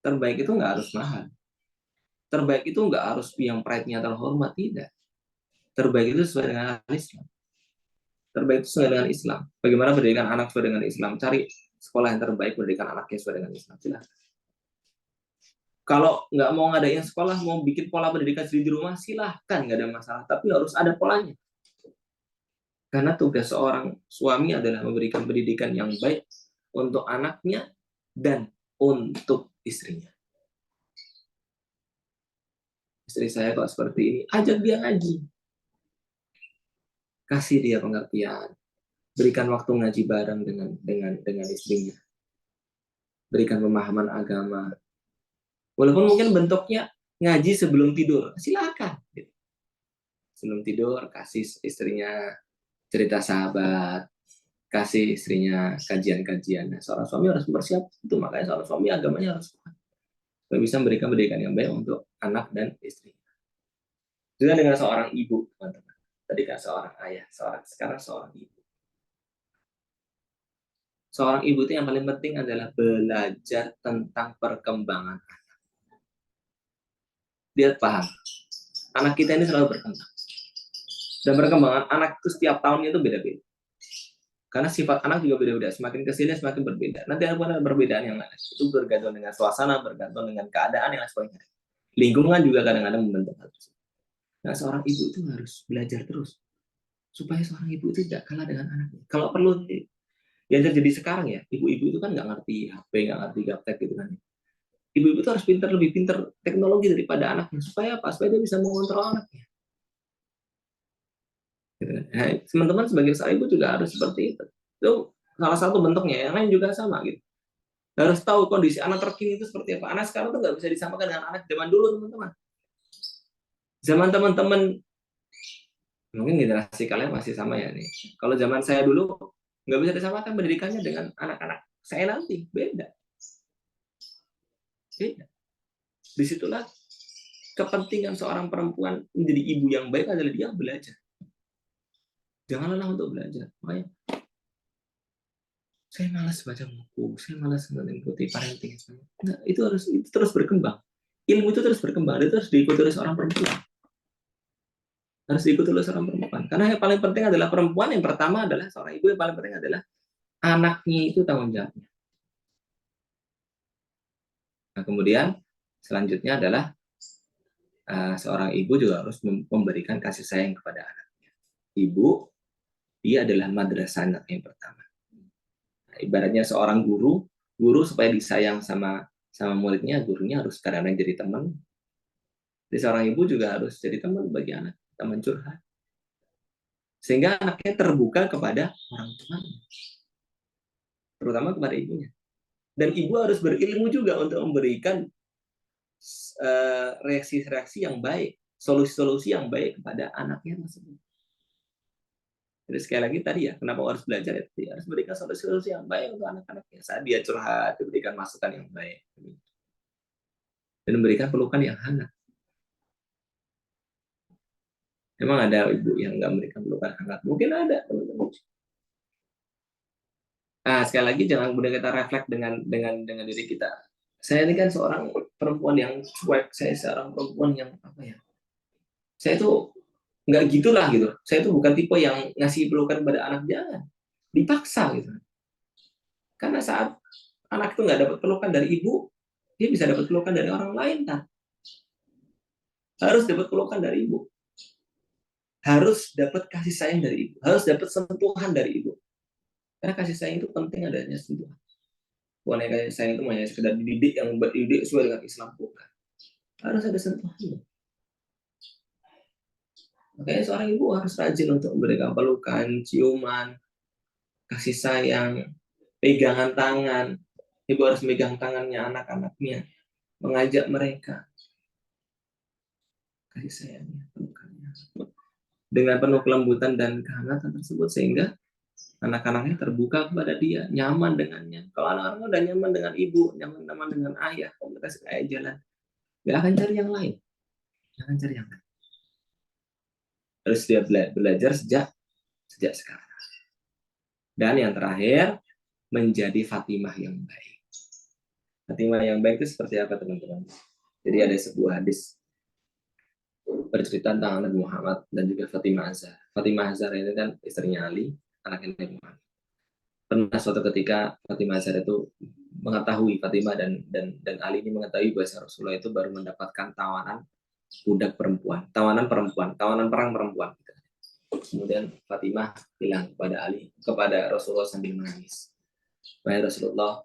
Terbaik itu nggak harus mahal. Terbaik itu nggak harus yang pride-nya terhormat, tidak. Terbaik itu sesuai dengan Islam. Terbaik itu sesuai dengan Islam. Bagaimana pendidikan anak sesuai dengan Islam? Cari sekolah yang terbaik, pendidikan anaknya sesuai dengan Islam. Silahkan. Kalau nggak mau ngadain sekolah, mau bikin pola pendidikan sendiri di rumah, silahkan, nggak ada masalah. Tapi harus ada polanya. Karena tugas seorang suami adalah memberikan pendidikan yang baik untuk anaknya dan untuk istrinya. Istri saya kok seperti ini, ajak dia ngaji. Kasih dia pengertian. Berikan waktu ngaji bareng dengan istrinya. Berikan pemahaman agama. Walaupun mungkin bentuknya ngaji sebelum tidur, silakan. Sebelum tidur, kasih istrinya cerita sahabat, kasih istrinya kajian-kajian. Nah, seorang suami harus bersiap itu, makanya seorang suami agamanya harus kuat. Supaya bisa memberikan pendidikan yang baik untuk anak dan istri. Juga dengan seorang ibu, teman-teman. Tadi kan seorang ayah, sekarang seorang ibu. Seorang ibu itu yang paling penting adalah belajar tentang perkembangan anak. Dia paham, anak kita ini selalu berkembang. Dan perkembangan anak itu setiap tahunnya itu beda-beda. Karena sifat anak juga beda-beda, semakin kesini semakin berbeda. Nanti ada perbedaan yang lain. Itu bergantung dengan suasana, bergantung dengan keadaan yang lain sebagainya. Lingkungan juga kadang-kadang membentuk hal tersebut. Nah, seorang ibu itu harus belajar terus supaya seorang ibu itu tidak kalah dengan anaknya. Kalau perlu, yang terjadi sekarang ya, ibu-ibu itu kan nggak ngerti HP, nggak ngerti gaptek gitu kan. Ibu-ibu itu harus lebih pintar teknologi daripada anaknya. Supaya apa? Supaya dia bisa mengontrol anaknya. Nah, teman-teman sebagai seorang ibu juga harus seperti itu. Itu salah satu bentuknya. Yang lain juga sama gitu. Harus tahu kondisi anak terkini itu seperti apa. Anak sekarang tuh nggak bisa disamakan dengan anak zaman dulu, teman-teman. Zaman teman-teman, mungkin generasi kalian masih sama ya nih. Kalau zaman saya dulu, nggak bisa disamakan pendidikannya dengan anak-anak saya nanti. Beda. Beda. Disitulah kepentingan seorang perempuan menjadi ibu yang baik adalah dia belajar. Jangan lelah untuk belajar. Makanya, saya malas baca buku, saya malas mengikuti parenting. Nah, itu terus berkembang. Ilmu itu terus berkembang, itu harus diikuti oleh seorang perempuan. Harus diikuti oleh seorang perempuan. Karena yang paling penting adalah perempuan, yang pertama adalah seorang ibu, yang paling penting adalah anaknya itu tanggung jawabnya. Nah, kemudian selanjutnya adalah seorang ibu juga harus memberikan kasih sayang kepada anaknya. Ibu, dia adalah madrasah anak yang pertama. Nah, ibaratnya seorang guru supaya disayang sama muridnya, gurunya harus kadang-kadang jadi teman. Jadi seorang ibu juga harus jadi teman bagi anak, teman curhat. Sehingga anaknya terbuka kepada orang tuanya, terutama kepada ibunya. Dan ibu harus berilmu juga untuk memberikan reaksi-reaksi yang baik, solusi-solusi yang baik kepada anaknya tersebut. Jadi sekali lagi tadi ya, kenapa harus belajar ya? Harus berikan solusi-solusi yang baik untuk anak-anaknya. Saat dia curhat, diberikan masukan yang baik. Dan memberikan pelukan yang hangat. Emang ada ibu yang nggak memberikan pelukan hangat? Mungkin ada, teman-teman. Nah, sekali lagi jangan kemudian kita refleks dengan diri kita. Saya ini kan seorang perempuan yang cuek, saya seorang perempuan yang apa ya? Saya itu nggak gitulah gitu. Saya itu bukan tipe yang ngasih pelukan pada anak, jangan dipaksa gitu. Karena saat anak itu nggak dapat pelukan dari ibu, dia bisa dapat pelukan dari orang lain kan. Harus dapat pelukan dari ibu. Harus dapat kasih sayang dari ibu. Harus dapat sentuhan dari ibu. Karena kasih sayang itu penting adanya sentuhan. Bukan kasih sayang itu hanya sekedar dididik yang berdidik sesuai dengan Islam, bukan. Harus ada sentuhan. Makanya seorang ibu harus rajin untuk memberikan pelukan, ciuman, kasih sayang, pegangan tangan. Ibu harus megang tangannya anak-anaknya, mengajak mereka. Kasih sayangnya, pelukannya. Dengan penuh kelembutan dan kehangatan tersebut, sehingga anak-anaknya terbuka kepada dia, nyaman dengannya. Kalau anak-anaknya udah nyaman dengan ibu, nyaman dengan ayah, komunikasi kayak jalan, nggak akan cari yang lain. Jangan cari yang lain. Harus dia belajar sejak sekarang. Dan yang terakhir, menjadi Fatimah yang baik. Fatimah yang baik itu seperti apa, teman-teman? Jadi ada sebuah hadis bercerita tentang Nabi Muhammad dan juga Fatimah Azhar. Fatimah Azhar ini kan istrinya Ali, anaknya Nabi Muhammad. Pernah suatu ketika Fatimah Azhar itu mengetahui, Fatimah dan Ali ini mengetahui bahwa Rasulullah itu baru mendapatkan tawanan budak perempuan, tawanan perang perempuan. Kemudian Fatimah bilang kepada Rasulullah sambil menangis, "Wahai Rasulullah,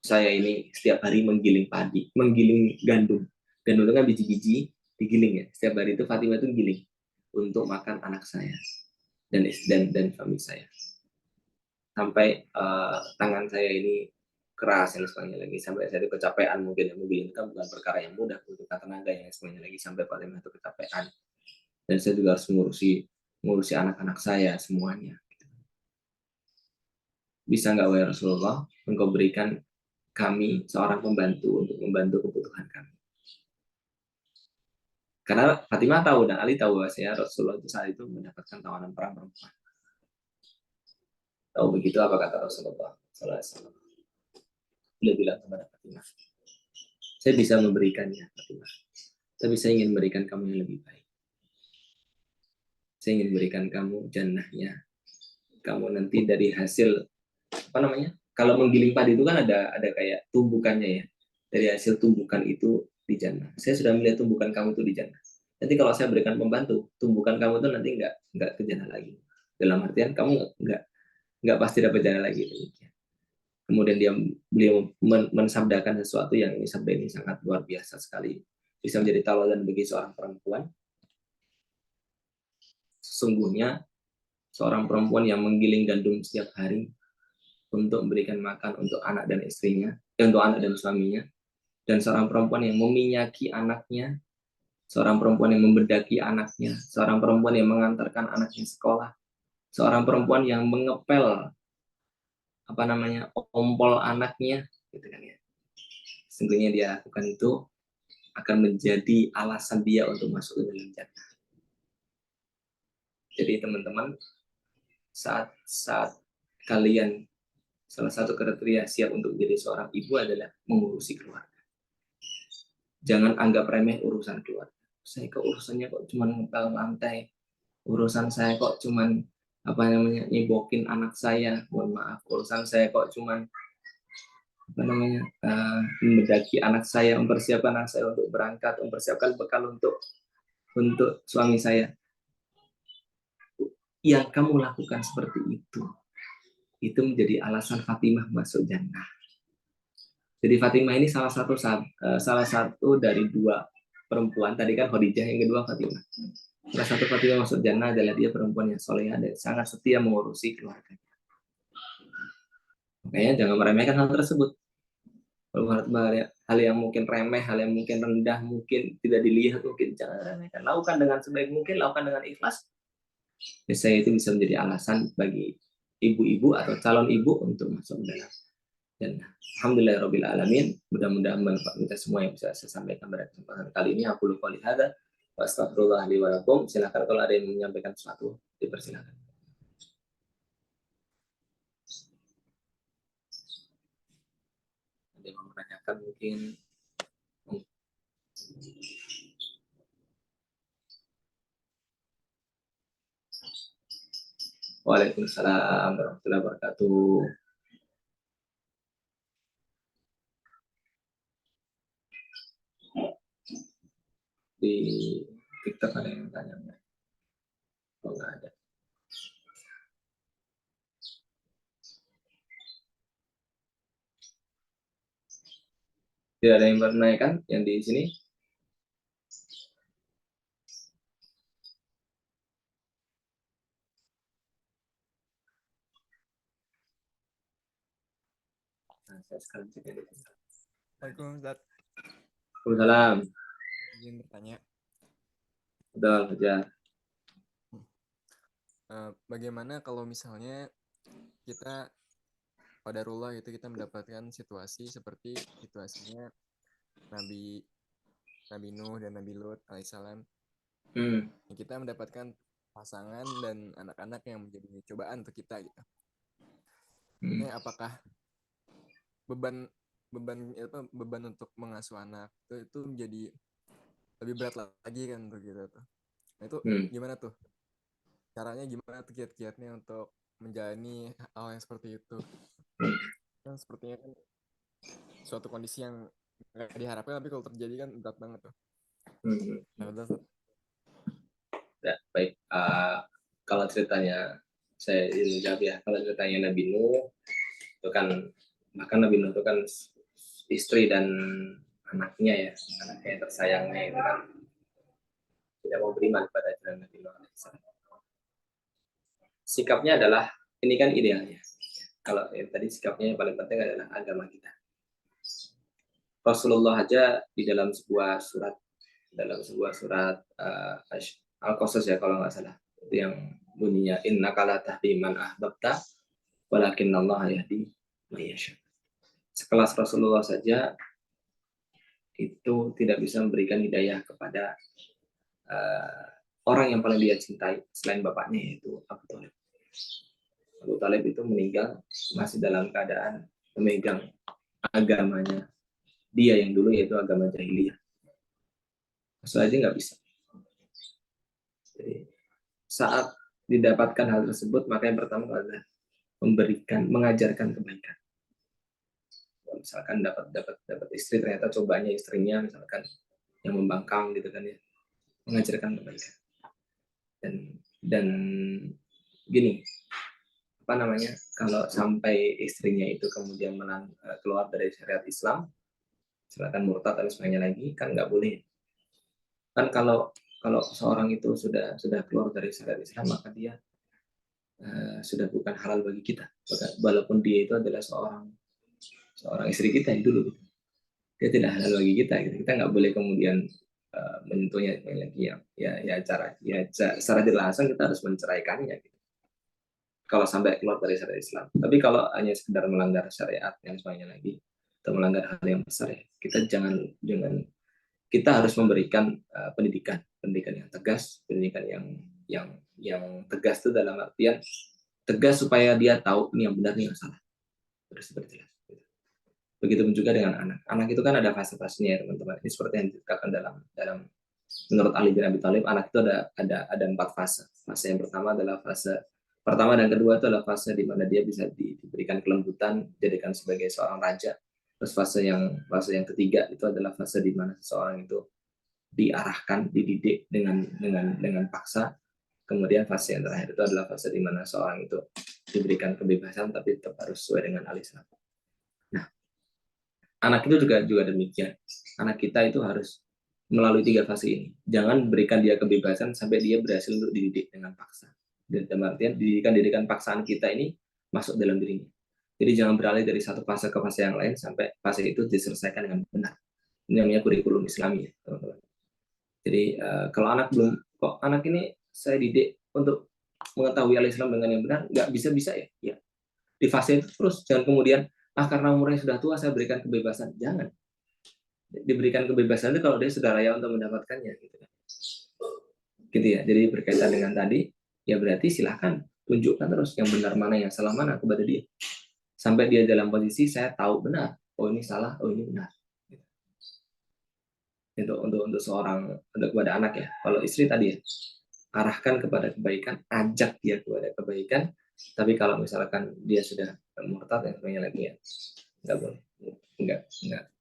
saya ini setiap hari menggiling gandum. Gandum itu kan biji-biji digiling ya. Setiap hari itu Fatimah itu giling untuk makan anak saya dan suami saya. Sampai tangan saya ini keras dan sebagainya lagi, sampai saya itu kecapean, mungkin yang menggiling kan bukan perkara yang mudah, butuhkan tenaga yang sebagainya lagi, sampai Fatimah itu kecapean. Dan saya juga harus mengurusi anak-anak saya semuanya. Bisa nggak, wahai Rasulullah, engkau berikan kami seorang pembantu untuk membantu kebutuhan kami. Karena Fatimah tahu dan Ali tahu bahwasanya Rasulullah itu saat itu mendapatkan tawanan perang perempuan. Tahu begitu apa kata Rasulullah Sallallahu Alaihi Wasallam? Beliau bilang kepada Fatimah, saya bisa memberikannya, Fatimah, tapi saya ingin memberikan kamu yang lebih baik. Saya ingin memberikan kamu jannahnya. Kamu nanti dari hasil apa namanya? Kalau menggiling padi itu kan ada kayak tumbukannya ya. Dari hasil tumbukan itu di jannah. Saya sudah melihat tumbukan kamu itu di jannah. Nanti kalau saya berikan pembantu, tumbukan kamu itu nanti nggak ke jannah lagi. Dalam artian kamu nggak pasti dapat jannah lagi. Demikian. Kemudian beliau mensabdakan sesuatu yang sabda ini sangat luar biasa sekali. Bisa menjadi tauladan bagi seorang perempuan. sesungguhnya seorang perempuan yang menggiling gandum setiap hari untuk memberikan makan untuk anak dan istrinya, untuk anak dan suaminya, dan seorang perempuan yang meminyaki anaknya, seorang perempuan yang membedaki anaknya, seorang perempuan yang mengantarkan anaknya sekolah, seorang perempuan yang mengepel ompol anaknya, gitu kan ya. Sesungguhnya dia lakukan itu akan menjadi alasan dia untuk masuk ke dalam jannah. Jadi teman-teman, saat kalian salah satu kriteria siap untuk menjadi seorang ibu adalah mengurusi keluarga. Jangan anggap remeh urusan keluarga. Saya kok urusannya kok cuma ngepel lantai, urusan saya kok cuman nyebokin anak saya, mohon maaf, urusan saya kok cuman mendaki anak saya, mempersiapkan anak saya untuk berangkat, mempersiapkan bekal untuk suami saya. Yang kamu lakukan seperti itu menjadi alasan Fatimah masuk jannah. Jadi Fatimah ini salah satu dari dua perempuan, tadi kan Khadijah, yang kedua Fatimah. Salah satu Fatimah masuk jannah adalah dia perempuan yang solehah dan sangat setia mengurusi keluarganya. Makanya jangan meremehkan hal tersebut. Hal yang mungkin remeh, hal yang mungkin rendah, mungkin tidak dilihat, mungkin jangan remehkan. Lakukan dengan sebaik mungkin, lakukan dengan ikhlas. Saya itu bisa menjadi alasan bagi ibu-ibu atau calon ibu untuk masuk dalam jannah. Alhamdulillahirabbil alamin. Mudah-mudahan manfaat kita semua yang bisa saya sampaikan pada kesempatan kali ini. Aku lupa lihada. Astagfirullah li wa lakum. Silakan kalau ada yang menyampaikan sesuatu, dipersilakan. Ada yang menanyakan mungkin. Waalaikumsalam warahmatullahi wabarakatuh. Di TikTok ada yang tanya nggak? Oh, nggak ada. Tidak ada yang menanyakan yang di sini? Nah, saya sekarang cek dulu. Waalaikumsalam, Ustaz. Waalaikumsalam. Izin bertanya. Betul, aja. Bagaimana kalau misalnya kita qadarullah itu kita mendapatkan situasi seperti situasinya Nabi Nuh dan Nabi Lut alaihissalam. Kita mendapatkan pasangan dan anak-anak yang menjadi cobaan untuk kita gitu. Ini apakah beban untuk mengasuh anak itu menjadi lebih berat lagi kan untuk kita tuh. Nah itu gimana tuh? Caranya gimana tuh kiat-kiatnya untuk menjalani hal yang seperti itu? Kan sepertinya kan suatu kondisi yang nggak diharapkan, tapi kalau terjadi kan berat banget tuh. Ya, baik. Kalau ceritanya saya ingin jawab ya. Kalau ceritanya Nabi Nuh itu kan, bahkan Nabi Nuh itu kan istri dan anaknya yang tersayangnya itu kan tidak mau beriman pada ajaran Nabi Nuh. Sikapnya adalah, ini kan idealnya. Kalau tadi sikapnya yang paling penting adalah agama kita. Rasulullah aja di dalam sebuah surat Al-Qasas ya kalau nggak salah, itu yang bunyinya innaka la tahdi man ahbabta walakinnallaha yahdi may yasha. Sekelas Rasulullah saja itu tidak bisa memberikan hidayah kepada orang yang paling dia cintai selain bapaknya, yaitu Abu Thalib. Abu Thalib itu meninggal masih dalam keadaan memegang agamanya dia yang dulu, yaitu agama jahiliyah. Maksud aja nggak bisa. Jadi, saat didapatkan hal tersebut, maka yang pertama adalah mengajarkan kebaikan. Misalkan dapat istri, ternyata cobanya istrinya misalkan yang membangkang gitu kan ya, mengajarkan kebaikan. Dan gini, kalau sampai istrinya itu kemudian keluar dari syariat Islam, silakan murtad dan sebagainya lagi, kan nggak boleh. Kan kalau kalau seorang itu sudah keluar dari syariat Islam, maka dia sudah bukan halal bagi kita, walaupun dia itu adalah seorang istri kita yang dulu, dia tidak halal bagi kita gitu. Kita nggak boleh kemudian menyentuhnya lagi, secara tidak langsung kita harus menceraikannya gitu, kalau sampai keluar dari syariat Islam. Tapi kalau hanya sekedar melanggar syariat yang semuanya lagi, atau melanggar hal yang besar, ya kita jangan kita harus memberikan pendidikan yang tegas, pendidikan yang tegas itu dalam artian tegas supaya dia tahu ini yang benar, ini yang salah, terus berjelas. Begitupun juga dengan anak. Anak itu kan ada fase-fasenya, teman-teman. Ini seperti yang dikatakan dalam menurut Ali bin Abi Thalib, anak itu ada 4 fase. Fase yang pertama adalah fase pertama dan kedua itu adalah fase di mana dia bisa diberikan kelembutan, dijadikan sebagai seorang raja. Terus fase yang ketiga itu adalah fase di mana seseorang itu diarahkan, dididik dengan paksa. Kemudian fase yang terakhir itu adalah fase di mana seorang itu diberikan kebebasan tapi tetap harus sesuai dengan al-Islam. Nah, anak itu juga demikian. Anak kita itu harus melalui 3 fase ini. Jangan berikan dia kebebasan sampai dia berhasil untuk dididik dengan paksa. Dan dalam artian didikan paksaan kita ini masuk dalam dirinya. Jadi jangan beralih dari satu fase ke fase yang lain sampai fase itu diselesaikan dengan benar. Ini namanya kurikulum Islami, ya, teman-teman. Jadi kalau anak ini saya didik untuk mengetahui al-Islam dengan yang benar, nggak bisa ya. Di fase itu terus, jangan kemudian karena umurnya sudah tua saya berikan kebebasan. Jangan. Diberikan kebebasan itu kalau dia sudah layak untuk mendapatkannya, gitu kan. Gitu ya. Jadi berkaitan dengan tadi, ya berarti silahkan tunjukkan terus yang benar mana, yang salah mana kepada dia. Sampai dia dalam posisi saya tahu benar, oh ini salah, oh ini benar. Untuk seorang, untuk kepada anak ya. Kalau istri tadi ya, arahkan kepada kebaikan, ajak dia kepada kebaikan. Tapi kalau misalkan dia sudah murtad yang sebenarnya lagi ya, nggak boleh,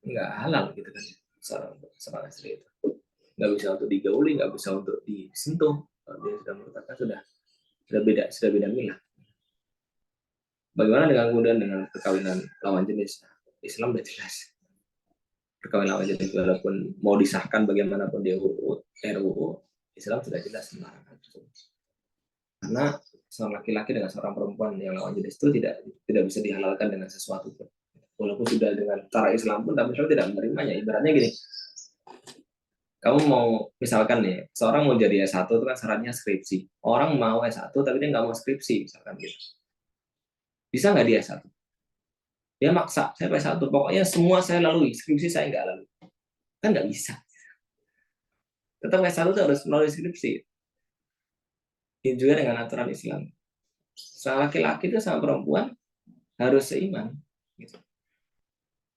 nggak halal gitu kan seorang istri itu. Nggak bisa untuk digauli, nggak bisa untuk disentuh. Kalau dia sudah murtad kan sudah beda milah. Bagaimana dengan kemudian dengan perkawinan lawan jenis? Islam sudah jelas. Perkawinan lawan jenis walaupun mau disahkan bagaimanapun di RUU, Islam sudah jelas melarang itu. Karena seorang laki-laki dengan seorang perempuan yang lawan jenis itu tidak bisa dihalalkan dengan sesuatu pun. Walaupun sudah dengan cara Islam pun, tapi Islam tidak menerimanya. Ibaratnya gini, kamu mau, misalkan nih, seorang mau jadi S1 itu kan syaratnya skripsi. Orang mau S1 tapi dia nggak mau skripsi, misalkan gitu. Bisa nggak dia S1? Dia maksa, saya S1, pokoknya semua saya lalui, skripsi saya nggak lalui. Kan nggak bisa. Tetap S1 itu harus melalui skripsi. Ini juga dengan aturan Islam. Seorang laki-laki itu sama perempuan harus seiman. Gitu.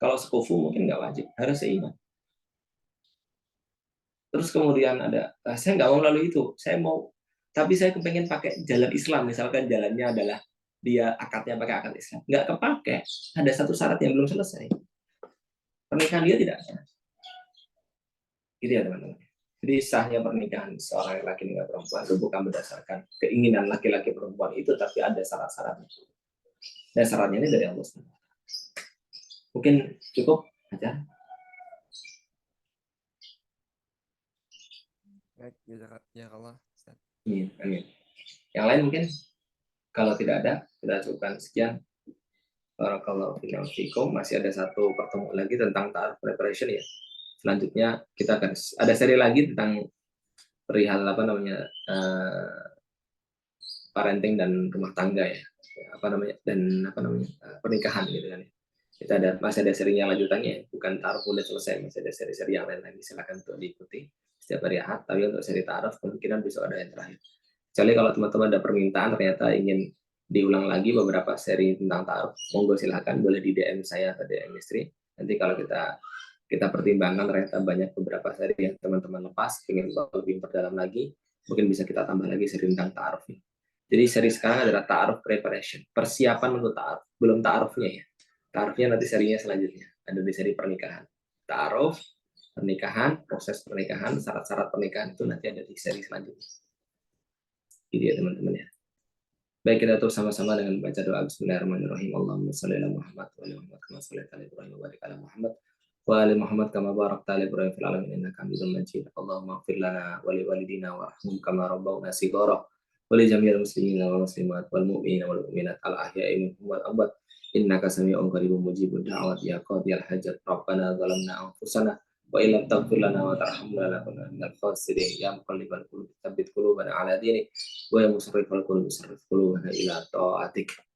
Kalau sekufu mungkin nggak wajib, harus seiman. Terus kemudian ada, saya nggak mau melalui itu, tapi saya kepengen pakai jalan Islam, misalkan jalannya adalah dia akadnya pakai akad Islam, nggak kepake, ada satu syarat yang belum selesai, pernikahan dia tidak sah. Gitu ya teman-teman. Jadi sahnya pernikahan seorang laki-laki dengan perempuan itu bukan berdasarkan keinginan laki-laki perempuan itu, tapi ada syarat-syaratnya. Dan syaratnya ini dari Allah. Mungkin cukup aja. Baik, ya Allah. Amin. Yang lain mungkin kalau tidak ada, kita cukupkan sekian. Barakallahu fiikum. Masih ada satu pertemuan lagi tentang ta'aruf preparation ya. Selanjutnya kita akan ada seri lagi tentang perihal parenting dan rumah tangga ya. Pernikahan gitu kan. Masih ada serinya lanjutannya, bukan ta'aruf udah selesai, masih ada seri-seri yang lain lagi. Silakan untuk diikuti setiap hari Ahad. Tapi untuk seri ta'aruf kemungkinan besok ada yang terakhir. Kecuali kalau teman-teman ada permintaan ternyata ingin diulang lagi beberapa seri tentang ta'aruf, monggo silakan, boleh di DM saya atau DM istri. Nanti kalau kita pertimbangkan ternyata banyak beberapa seri yang teman-teman lepas, ingin lebih perdalam lagi, mungkin bisa kita tambah lagi seri tentang ta'aruf. Jadi seri sekarang adalah ta'aruf preparation, persiapan untuk ta'aruf, belum ta'arufnya ya. Ta'arufnya nanti serinya selanjutnya, ada di seri pernikahan. Ta'aruf, pernikahan, proses pernikahan, syarat-syarat pernikahan itu nanti ada di seri selanjutnya. Jadi ya teman-teman ya. Baik, kita tutup sama-sama dengan membaca doa Bismillahirrahmanirrahim. Allahumma shalli ala Muhammad wa ala Muhammad kama shallaita ala Ibrahim wa barik ala Muhammad وآل محمد كما باركت على إبراهيم في العالمين إنك حميد مجيد. اللهم اغفر لنا ولوالدينا وارحمهم كما ربونا صغارا ولجميع المسلمين والمسلمات والمؤمنين والمؤمنات الأحياء منهم والأموات إنك سميع قريب مجيب الدعوات يا قاضي الحاجات. ربنا ظلمنا أنفسنا وإن لم تغفر لنا وترحمنا لنكونن من الخاسرين. يا مقلب القلوب ثبت قلوبنا على دينك ويا مصرف القلوب صرف قلوبنا إلى طاعتك.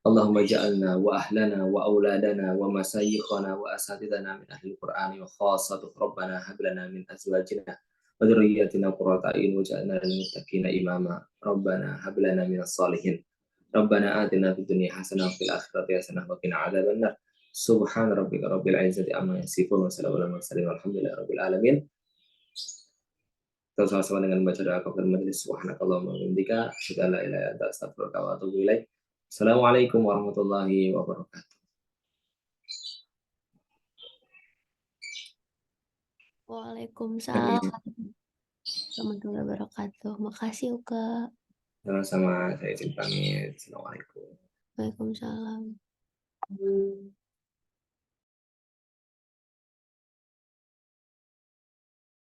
اللهم اجعلنا وأهلنا وأولادنا ومشايخنا وأساتذتنا من أهل القرآن وخاصة. ربنا هب لنا من أزواجنا وذرياتنا قرة أعين واجعلنا للمتقين إماما. ربنا هب لنا من الصالحين. ربنا آتنا في الدنيا حسنة وفي الآخرة حسنة وقنا عذاب النار. سبحان ربك رب العزة عما يصفون وسلام على المرسلين والحمد لله رب العالمين. Kita sama-sama dengan membaca doa kafir majelis. Subhanakallahumma wa bihamdika asyhadu an la ilaha illa anta astaghfiruka wa atubu ilaik. Assalamualaikum warahmatullahi wabarakatuh. Waalaikumsalam warahmatullahi wabarakatuh. Makasih Uka. Sama-sama, saya izin pamit. Assalamualaikum. Waalaikumsalam.